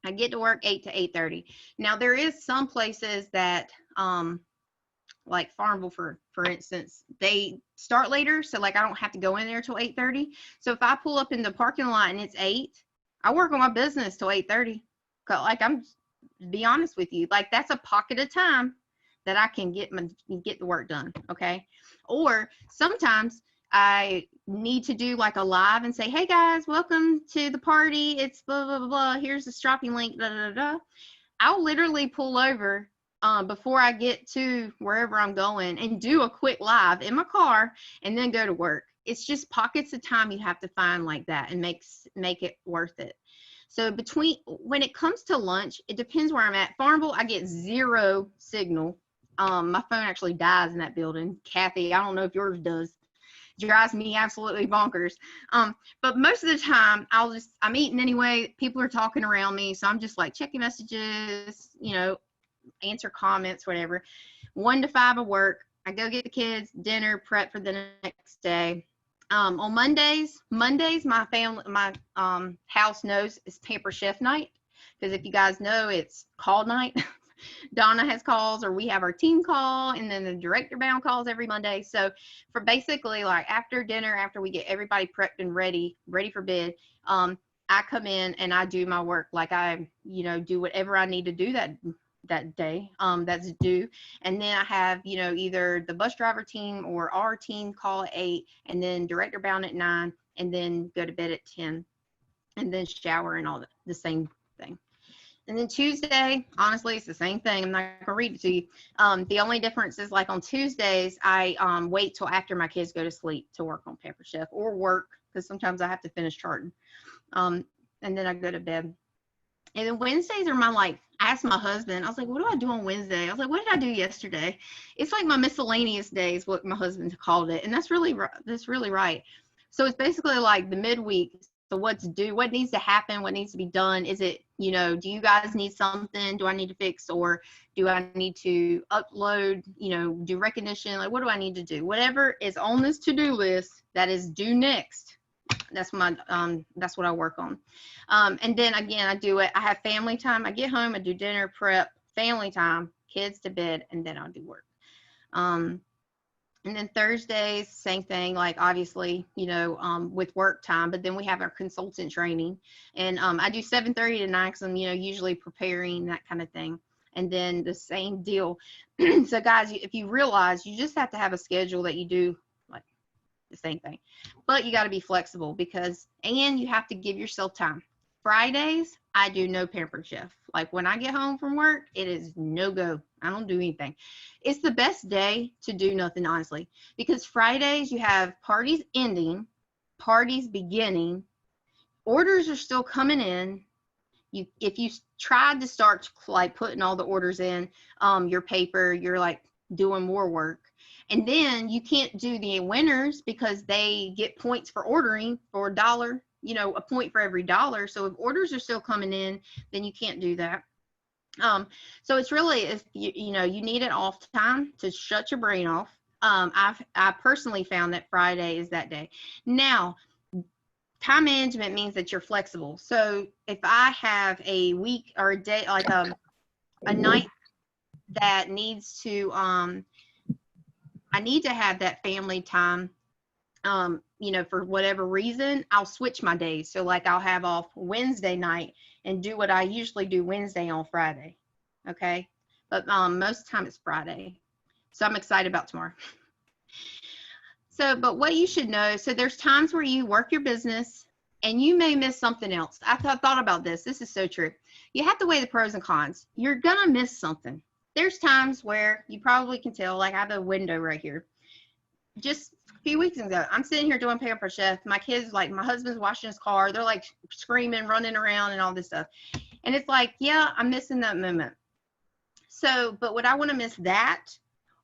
I get to work 8 to 8:30. Now there is some places that, like Farmville, for instance, they start later, so like I don't have to go in there till 8:30. So if I pull up in the parking lot and it's 8, I work on my business till 8:30. Like, be honest with you, like that's a pocket of time that I can get the work done, okay? Or sometimes I need to do like a live and say, hey guys, welcome to the party. It's blah, blah, blah, blah. Here's the shopping link, da, da, da. I'll literally pull over before I get to wherever I'm going and do a quick live in my car and then go to work. It's just pockets of time you have to find like that and make it worth it. So when it comes to lunch, it depends where I'm at. Farmville, I get 0 signal. My phone actually dies in that building. Kathy, I don't know if yours does. Drives me absolutely bonkers. But most of the time, I'm eating anyway. People are talking around me, so I'm just like checking messages, answer comments, whatever. 1 to 5 of work. I go get the kids, dinner, prep for the next day. On Mondays, my house knows it's Pamper Chef night, because if you guys know, it's call night. Donna has calls, or we have our team call, and then the director bound calls every Monday. So for basically like after dinner, after we get everybody prepped and ready for bed, I come in and I do my work. Like I, do whatever I need to do that day that's due. And then I have, either the bus driver team or our team call at 8, and then director bound at 9, and then go to bed at 10, and then shower and all the same thing. And then Tuesday, honestly, it's the same thing. I'm not going to read it to you. The only difference is like on Tuesdays, I wait till after my kids go to sleep to work on Pamper Chef or work, because sometimes I have to finish charting. and then I go to bed. And then Wednesdays are my, like, I asked my husband, I was like, what do I do on Wednesday? I was like, what did I do yesterday? It's like my miscellaneous days, what my husband called it. And that's really right. So it's basically like the midweek. So what's due, what needs to happen, what needs to be done? Is it, do you guys need something? Do I need to fix, or do I need to upload, do recognition? Like, what do I need to do? Whatever is on this to-do list that is due next. That's what I work on. And then again, I have family time. I get home, I do dinner prep, family time, kids to bed, and then I'll do work. And then Thursdays, same thing, like obviously, with work time, but then we have our consultant training, and I do 7:30 to 9 because I'm, usually preparing, that kind of thing. And then the same deal. So guys, if you realize, you just have to have a schedule that you do like the same thing, but you got to be flexible and you have to give yourself time. Fridays, I do no Pampered Chef. Like when I get home from work, it is no go. I don't do anything. It's the best day to do nothing, honestly, because Fridays you have parties ending, parties beginning, orders are still coming in. If you tried to start like putting all the orders in your paper, you're like doing more work. And then you can't do the winners because they get points for ordering for $1, a point for every $1. So if orders are still coming in, then you can't do that. So it's really, if you need it off time to shut your brain off. I personally found that Friday is that day. Now, time management means that you're flexible. So if I have a week or a day, like a night that needs to, I need to have that family time, for whatever reason, I'll switch my days. So like I'll have off Wednesday night and do what I usually do Wednesday on Friday. Okay. But most of the time it's Friday. So I'm excited about tomorrow. So, but what you should know, so there's times where you work your business and you may miss something else. I thought about this. This is so true. You have to weigh the pros and cons. You're going to miss something. There's times where you probably can tell, like I have a window right here. Just a few weeks ago, I'm sitting here doing Pampered Chef. My kids, like my husband's washing his car. They're like screaming, running around and all this stuff. And it's like, yeah, I'm missing that moment. So, but would I want to miss that?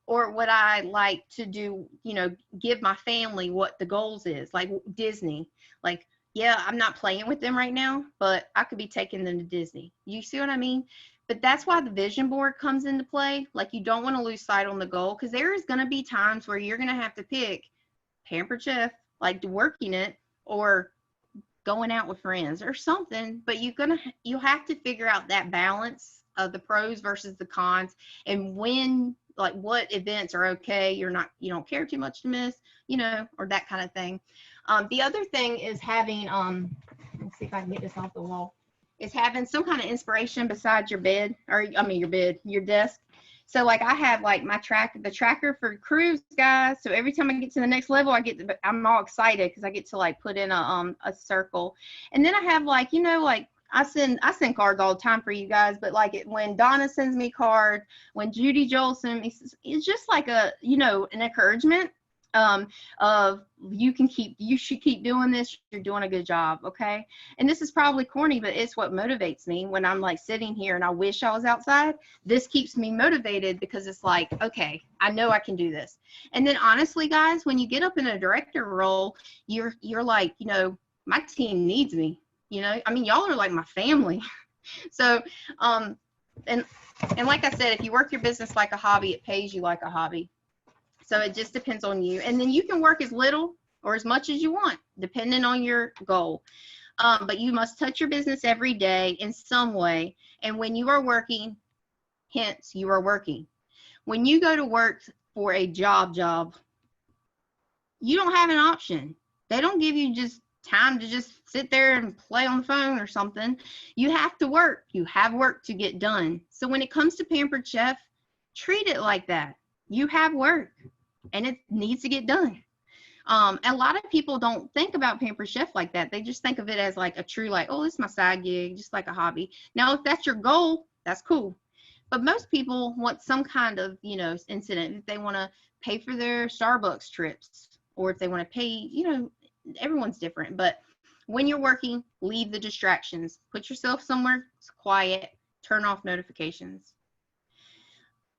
Or would I like to do, give my family what the goals is, like Disney? Like, yeah, I'm not playing with them right now, but I could be taking them to Disney. You see what I mean? But that's why the vision board comes into play. Like, you don't want to lose sight on the goal, because there is going to be times where you're going to have to pick Pampered Chef, like working it, or going out with friends or something. But you'll have to figure out that balance of the pros versus the cons, and when, like, what events are okay, you don't care too much to miss, or that kind of thing. The other thing is having, let's see if I can get this off the wall, is having some kind of inspiration beside your bed, your desk. So like I have like the tracker for cruise, guys. So every time I get to the next level, I'm all excited because I get to like put in a circle. And then I have like, like I send cards all the time for you guys, but like when Donna sends me cards, when Judy Joel sends me, it's just like an encouragement of you should keep doing this. You're doing a good job. Okay. And this is probably corny, but it's what motivates me when I'm like sitting here and I wish I was outside. This keeps me motivated because it's like, okay, I know I can do this. And then honestly, guys, when you get up in a director role, you're like, my team needs me. Y'all are like my family. So, and like I said, if you work your business like a hobby, it pays you like a hobby. So it just depends on you. And then you can work as little or as much as you want, depending on your goal. But you must touch your business every day in some way. And when you are working, hence you are working. When you go to work for a job, you don't have an option. They don't give you just time to just sit there and play on the phone or something. You have to work. You have work to get done. So when it comes to Pampered Chef, treat it like that. You have work and it needs to get done. A lot of people don't think about Pampered Chef like that. They just think of it as like a true, like, oh, it's my side gig, just like a hobby. Now, if that's your goal, that's cool. But most people want some kind of, incident. If they want to pay for their Starbucks trips, or if they want to pay, everyone's different. But When you're working, leave the distractions. Put yourself somewhere quiet, turn off notifications.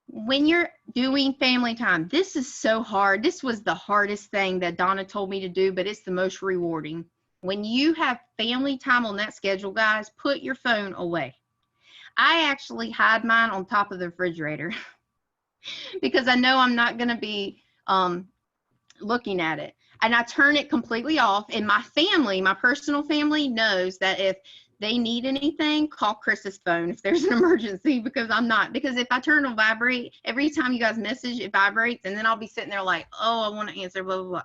When you're doing family time, this is so hard. This was the hardest thing that Donna told me to do, but it's the most rewarding. When you have family time on that schedule, guys, put your phone away. I actually hide mine on top of the refrigerator because I know I'm not going to be looking at it. And I turn it completely off. And my family, my personal family, knows that if they need anything, call Chris's phone if there's an emergency, because I'm not. Because if I turn on vibrate, every time you guys message, it vibrates. And then I'll be sitting there like, oh, I want to answer, blah, blah, blah.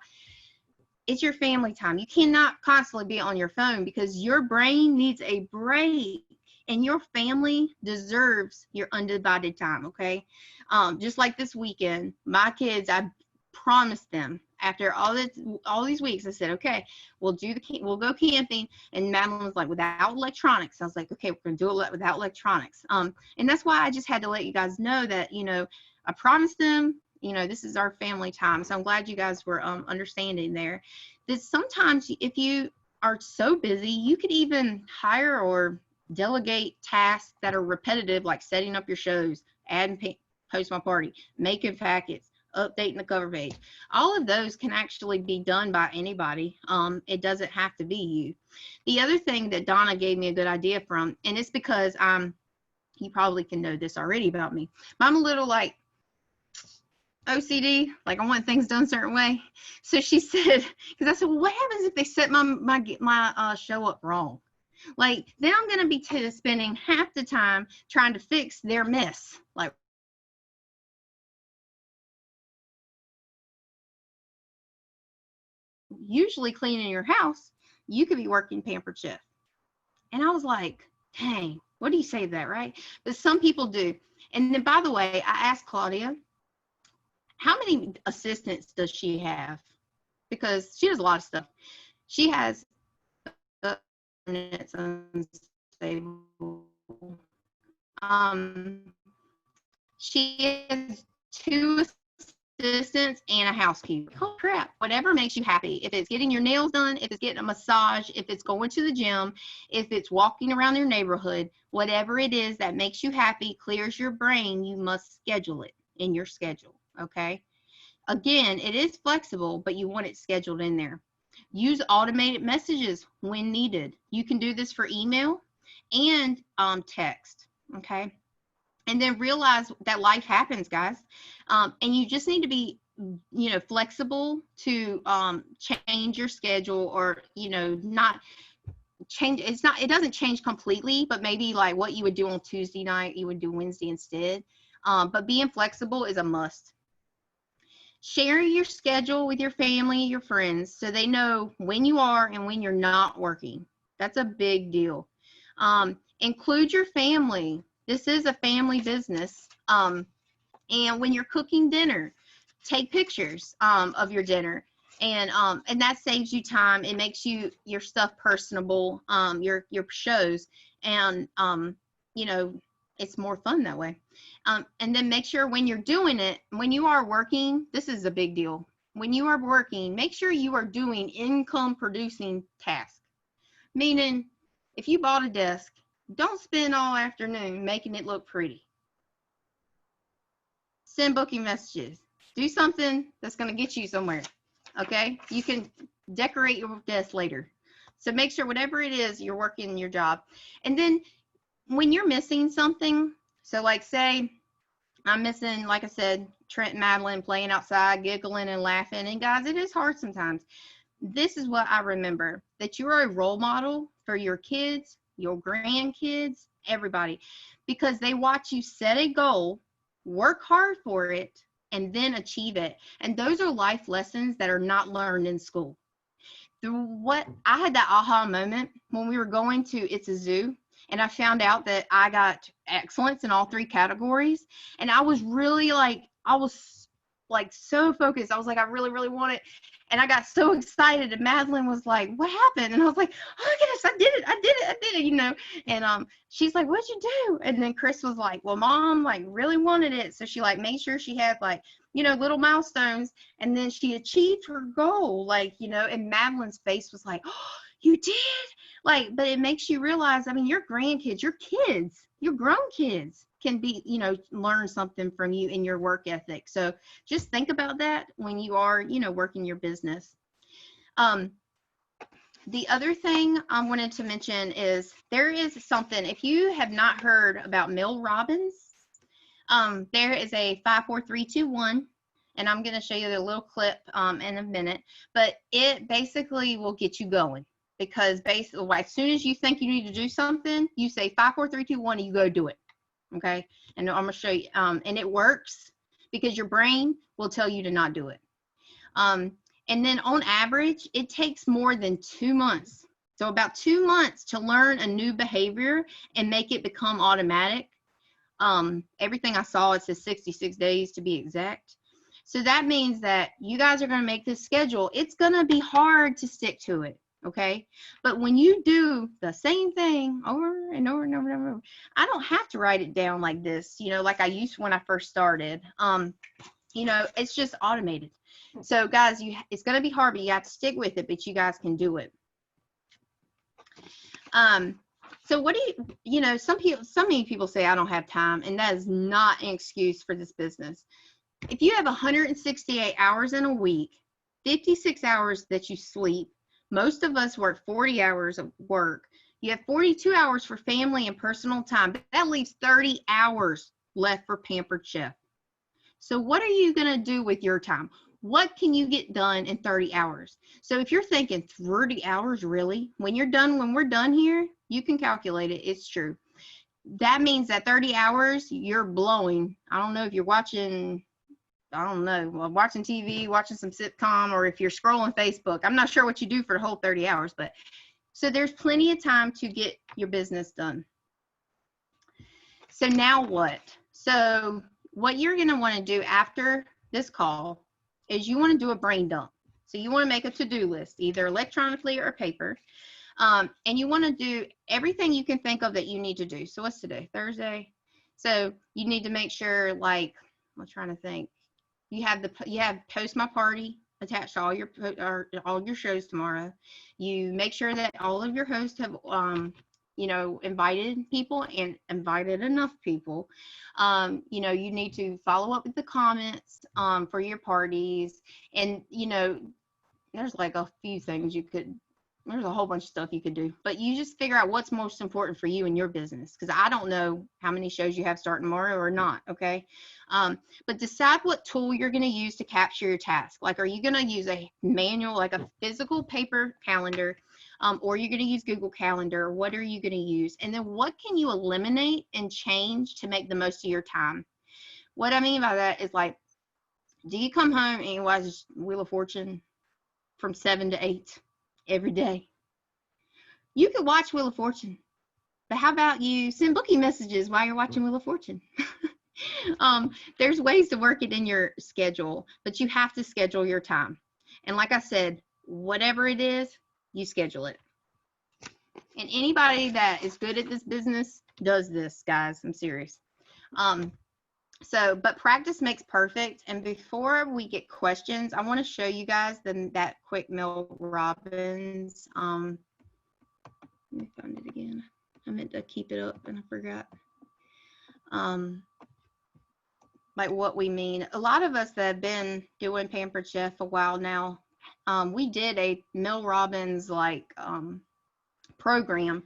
It's your family time. You cannot constantly be on your phone because your brain needs a break. And your family deserves your undivided time, okay? Just like this weekend, my kids, I promised them after all these weeks, I said, okay, we'll go camping. And Madeline was like, without electronics. I was like, okay, we're gonna do it without electronics. And that's why I just had to let you guys know that, you know, I promised them, you know, this is our family time. So I'm glad you guys were understanding there. That sometimes if you are so busy, you could even hire or delegate tasks that are repetitive, like setting up your shows, adding Post My Party, making packets, updating the cover page. All of those can actually be done by anybody. It doesn't have to be you. The other thing that Donna gave me a good idea from, and it's because you probably can know this already about me, but I'm a little like OCD, like I want things done a certain way. So she said, because I said, well, what happens if they set my show up wrong? Like, then I'm going to be spending half the time trying to fix their mess. Like, usually cleaning your house, you could be working Pampered Chef. And I was like, dang, what do you say to that, right? But some people do. And then, by the way, I asked Claudia, how many assistants does she have? Because she does a lot of stuff. She has unstable. She has 2 assistants and a housekeeper. Oh crap, whatever makes you happy. If it's getting your nails done, if it's getting a massage, if it's going to the gym, if it's walking around your neighborhood, whatever it is that makes you happy, clears your brain, you must schedule it in your schedule, okay? Again, it is flexible, but you want it scheduled in there. Use automated messages when needed. You can do this for email and text, okay? And then realize that life happens, guys. And you just need to be, you know, flexible to change your schedule, or, you know, not change. It doesn't change completely, but maybe like what you would do on Tuesday night, you would do Wednesday instead. But being flexible is a must. Share your schedule with your family, your friends, so they know when you are and when you're not working. That's a big deal. Include your family. This is a family business. And when you're cooking dinner, take pictures of your dinner. And that saves you time. It makes your stuff personable, your shows. And, you know, it's more fun that way. And then make sure when you're doing it, when you are working, this is a big deal. When you are working, make sure you are doing income producing tasks. Meaning, if you bought a desk, don't spend all afternoon making it look pretty. Send booking messages. Do something that's going to get you somewhere. Okay? You can decorate your desk later. So make sure whatever it is, you're working your job. And then when you're missing something, so like say I'm missing, like I said, Trent and Madeline playing outside, giggling and laughing. And guys, it is hard sometimes. This is what I remember, that you're a role model for your kids, your grandkids, everybody, because they watch you set a goal, work hard for it, and then achieve it. And those are life lessons that are not learned in school. I had that aha moment when we were going to It's a Zoo, and I found out that I got excellence in all 3 categories. And I was really so focused. I was like, I really, really want it. And I got so excited, and Madeline was like, what happened? And I was like, oh my goodness, I did it, you know. And she's like, what'd you do? And then Chris was like, well, Mom, like, really wanted it. So she like made sure she had like, you know, little milestones. And then she achieved her goal, like, you know, and Madeline's face was like, oh, you did? Like, but it makes you realize, I mean, your grandkids, your kids, your grown kids can be, you know, learn something from you in your work ethic. So just think about that when you are, you know, working your business. The other thing I wanted to mention is there is something, if you have not heard about Mel Robbins, there is a 5, 4, 3, 2, 1, and I'm going to show you the little clip in a minute, but it basically will get you going, because basically as soon as you think you need to do something, you say 5, 4, 3, 2, 1, and you go do it. Okay. And I'm going to show you, and it works because your brain will tell you to not do it. And then on average, it takes more than 2 months. So about 2 months to learn a new behavior and make it become automatic. Everything I saw, it says 66 days to be exact. So that means that you guys are going to make this schedule. It's going to be hard to stick to it. Okay. But when you do the same thing over and over and over and over, I don't have to write it down like this, you know, like I used to when I first started. You know, it's just automated. So guys, it's going to be hard, but you have to stick with it, but you guys can do it. So what do you know, so many people say I don't have time, and that is not an excuse for this business. If you have 168 hours in a week, 56 hours that you sleep, most of us work 40 hours of work. You have 42 hours for family and personal time. That leaves 30 hours left for Pampered Chef. So what are you going to do with your time? What can you get done in 30 hours? So if you're thinking 30 hours, really? When we're done here, you can calculate it. It's true. That means that 30 hours, you're blowing. I don't know if you're watching, watching TV, watching some sitcom, or if you're scrolling Facebook. I'm not sure what you do for the whole 30 hours, but so there's plenty of time to get your business done. So now what? So what you're going to want to do after this call is you want to do a brain dump. So you want to make a to-do list, either electronically or paper. And you want to do everything you can think of that you need to do. So what's today? Thursday. So you need to make sure, like, I'm trying to think. You have Post My Party attached to all your shows tomorrow. You make sure that all of your hosts have you know, invited people and invited enough people. You know, you need to follow up with the comments for your parties. And, you know, there's like a few things there's a whole bunch of stuff you could do, but you just figure out what's most important for you and your business. Cause I don't know how many shows you have starting tomorrow or not. Okay. But decide what tool you're going to use to capture your task. Like, are you going to use a manual, like a physical paper calendar? Or you're going to use Google Calendar? What are you going to use? And then what can you eliminate and change to make the most of your time? What I mean by that is, like, do you come home and you watch Wheel of Fortune from 7 to 8 every day? You could watch Wheel of Fortune, but how about you send booking messages while you're watching Wheel of Fortune? There's ways to work it in your schedule, but you have to schedule your time. And like I said, whatever it is, you schedule it. And anybody that is good at this business does this, guys. I'm serious. But practice makes perfect. And before we get questions, I want to show you guys that quick Mel Robbins. Let me find it again. I meant to keep it up and I forgot. Like what we mean. A lot of us that have been doing Pampered Chef a while now, we did a Mel Robbins program,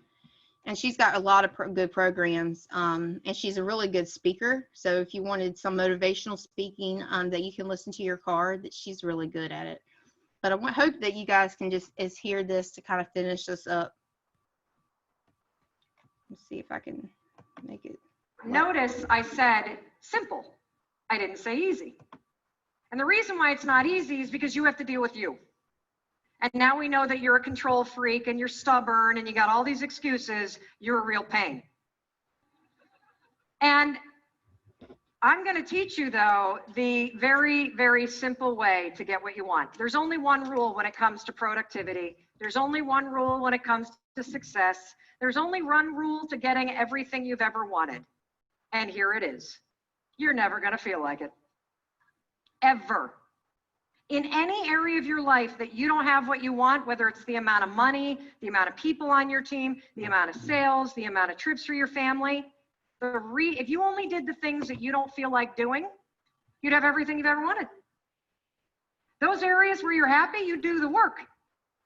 and she's got a lot of good programs, and she's a really good speaker. So if you wanted some motivational speaking that you can listen to your car, that she's really good at it. But I hope that you guys can just hear this to kind of finish this up. Let's see if I can make it. Notice I said simple. I didn't say easy. And the reason why it's not easy is because you have to deal with you. And now we know that you're a control freak and you're stubborn and you got all these excuses. You're a real pain. And I'm going to teach you, though, the very, very simple way to get what you want. There's only one rule when it comes to productivity. There's only one rule when it comes to success. There's only one rule to getting everything you've ever wanted. And here it is. You're never going to feel like it. Ever. In any area of your life that you don't have what you want, whether it's the amount of money, the amount of people on your team, the amount of sales, the amount of trips for your family, if you only did the things that you don't feel like doing, you'd have everything you've ever wanted. Those areas where you're happy, you do the work.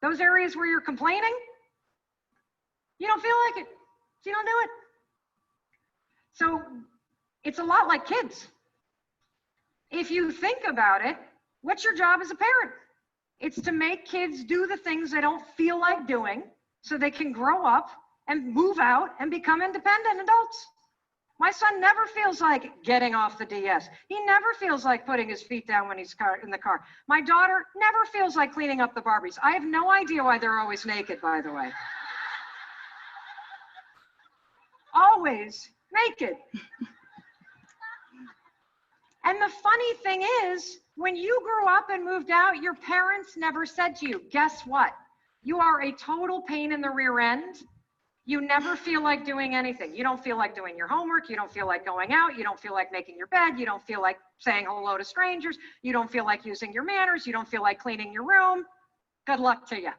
Those areas where you're complaining, you don't feel like it, so you don't do it. So it's a lot like kids. If you think about it, what's your job as a parent? It's to make kids do the things they don't feel like doing so they can grow up and move out and become independent adults. My son never feels like getting off the DS. He never feels like putting his feet down when he's in the car. My daughter never feels like cleaning up the Barbies. I have no idea why they're always naked, by the way. Always naked. And the funny thing is, when you grew up and moved out, your parents never said to you, guess what? You are a total pain in the rear end. You never feel like doing anything. You don't feel like doing your homework. You don't feel like going out. You don't feel like making your bed. You don't feel like saying hello to strangers. You don't feel like using your manners. You don't feel like cleaning your room. Good luck to you.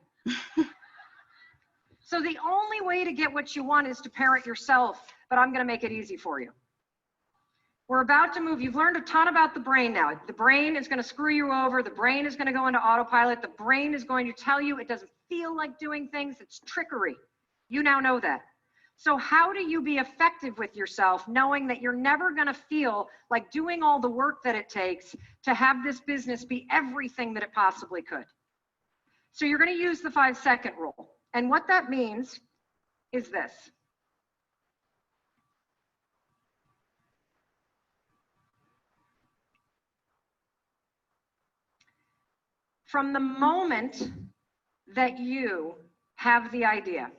So the only way to get what you want is to parent yourself, but I'm going to make it easy for you. We're about to move. You've learned a ton about the brain now. The brain is going to screw you over. The brain is going to go into autopilot. The brain is going to tell you it doesn't feel like doing things. It's trickery. You now know that. So how do you be effective with yourself, knowing that you're never going to feel like doing all the work that it takes to have this business be everything that it possibly could? So you're going to use the 5-second rule. And what that means is this. From the moment that you have the idea,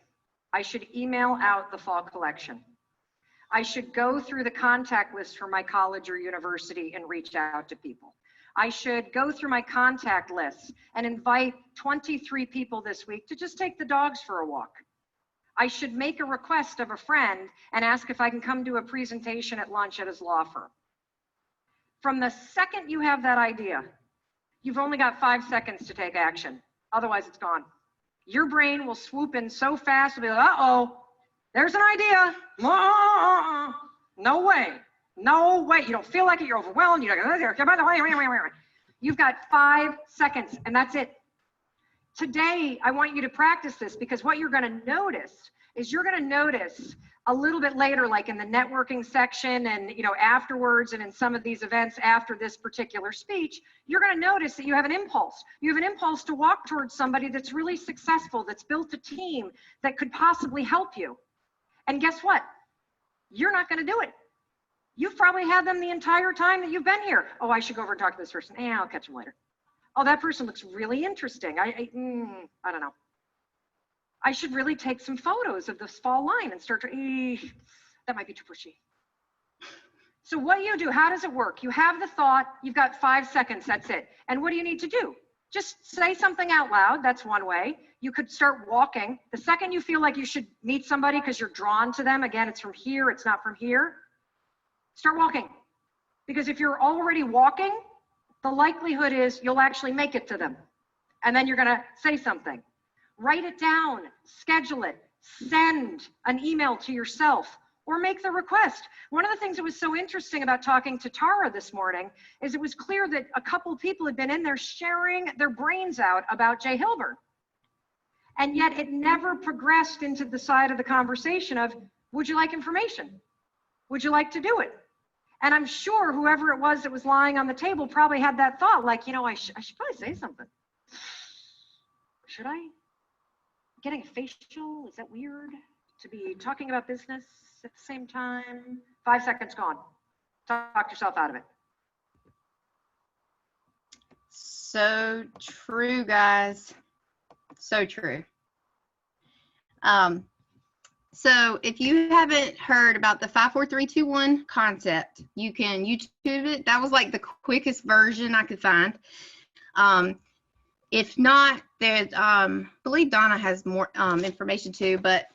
I should email out the fall collection. I should go through the contact list for my college or university and reach out to people. I should go through my contact lists and invite 23 people this week to just take the dogs for a walk. I should make a request of a friend and ask if I can come to a presentation at lunch at his law firm. From the second you have that idea, you've only got 5 seconds to take action. Otherwise, it's gone. Your brain will swoop in so fast, it'll be like, uh-oh, there's an idea. No way. No way. You don't feel like it. You're overwhelmed. You're like, you've got 5 seconds, and that's it. Today, I want you to practice this, because what you're going to notice is you're going to notice a little bit later, like in the networking section and, afterwards, and in some of these events after this particular speech, you're going to notice that you have an impulse. You have an impulse to walk towards somebody that's really successful, that's built a team that could possibly help you. And guess what? You're not going to do it. You've probably had them the entire time that you've been here. Oh, I should go over and talk to this person. I'll catch them later. Oh, that person looks really interesting. I don't know. I should really take some photos of this fall line and start to, that might be too pushy. So what do you do? How does it work? You have the thought, you've got 5 seconds, that's it. And what do you need to do? Just say something out loud, that's one way. You could start walking. The second you feel like you should meet somebody because you're drawn to them, again, it's from here, it's not from here, start walking. Because if you're already walking, the likelihood is you'll actually make it to them. And then you're gonna say something. Write it down, schedule it, send an email to yourself, or make the request. One of the things that was so interesting about talking to Tara this morning is it was clear that a couple people had been in there sharing their brains out about Jay Hilburn. And yet it never progressed into the side of the conversation of, would you like information? Would you like to do it? And I'm sure whoever it was that was lying on the table probably had that thought, like, I should probably say something. Should I? Getting a facial, is that weird? To be talking about business at the same time? 5 seconds gone. Talk yourself out of it. So true, guys. So true. So if you haven't heard about the 5-4-3-2-1 concept, you can YouTube it. That was like the quickest version I could find. If not, there's, I believe Donna has more information too, but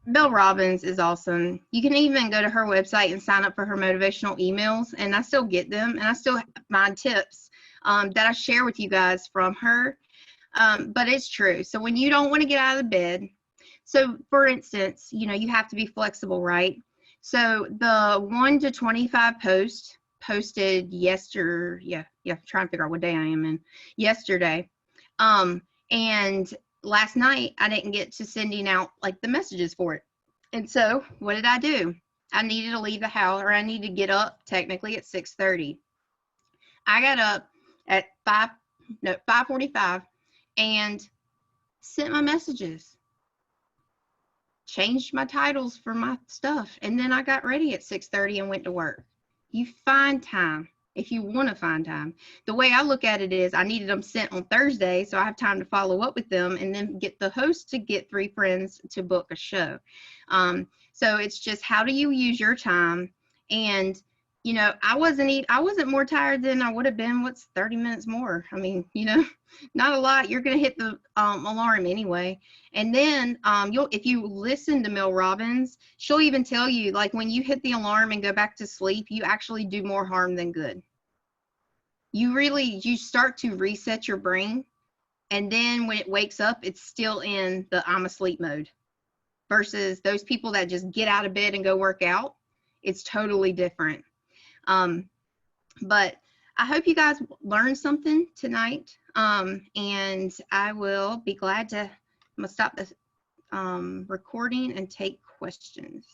Belle Robbins is awesome. You can even go to her website and sign up for her motivational emails, and I still get them, and I still find tips that I share with you guys from her. But it's true. So when you don't want to get out of bed, so for instance, you know, you have to be flexible, right? So the 1 to 25 post posted yesterday, trying to figure out what day I am in, yesterday. And last night I didn't get to sending out like the messages for it. And so what did I do? I needed to leave the house, or I needed to get up technically at 6:30. I got up at 5:45 and sent my messages, changed my titles for my stuff, and then I got ready at 6:30 and went to work. You find time if you want to find time. The way I look at it is I needed them sent on Thursday, so I have time to follow up with them and then get the host to get 3 friends to book a show. So it's just, how do you use your time? And you know, I wasn't more tired than I would have been. What's 30 minutes more? I mean, you know, not a lot. You're going to hit the alarm anyway. And then if you listen to Mel Robbins, she'll even tell you, like, when you hit the alarm and go back to sleep, you actually do more harm than good. You start to reset your brain. And then when it wakes up, it's still in the I'm asleep mode, versus those people that just get out of bed and go work out. It's totally different. But I hope you guys learned something tonight. And I will be glad to, I'm gonna stop this recording and take questions.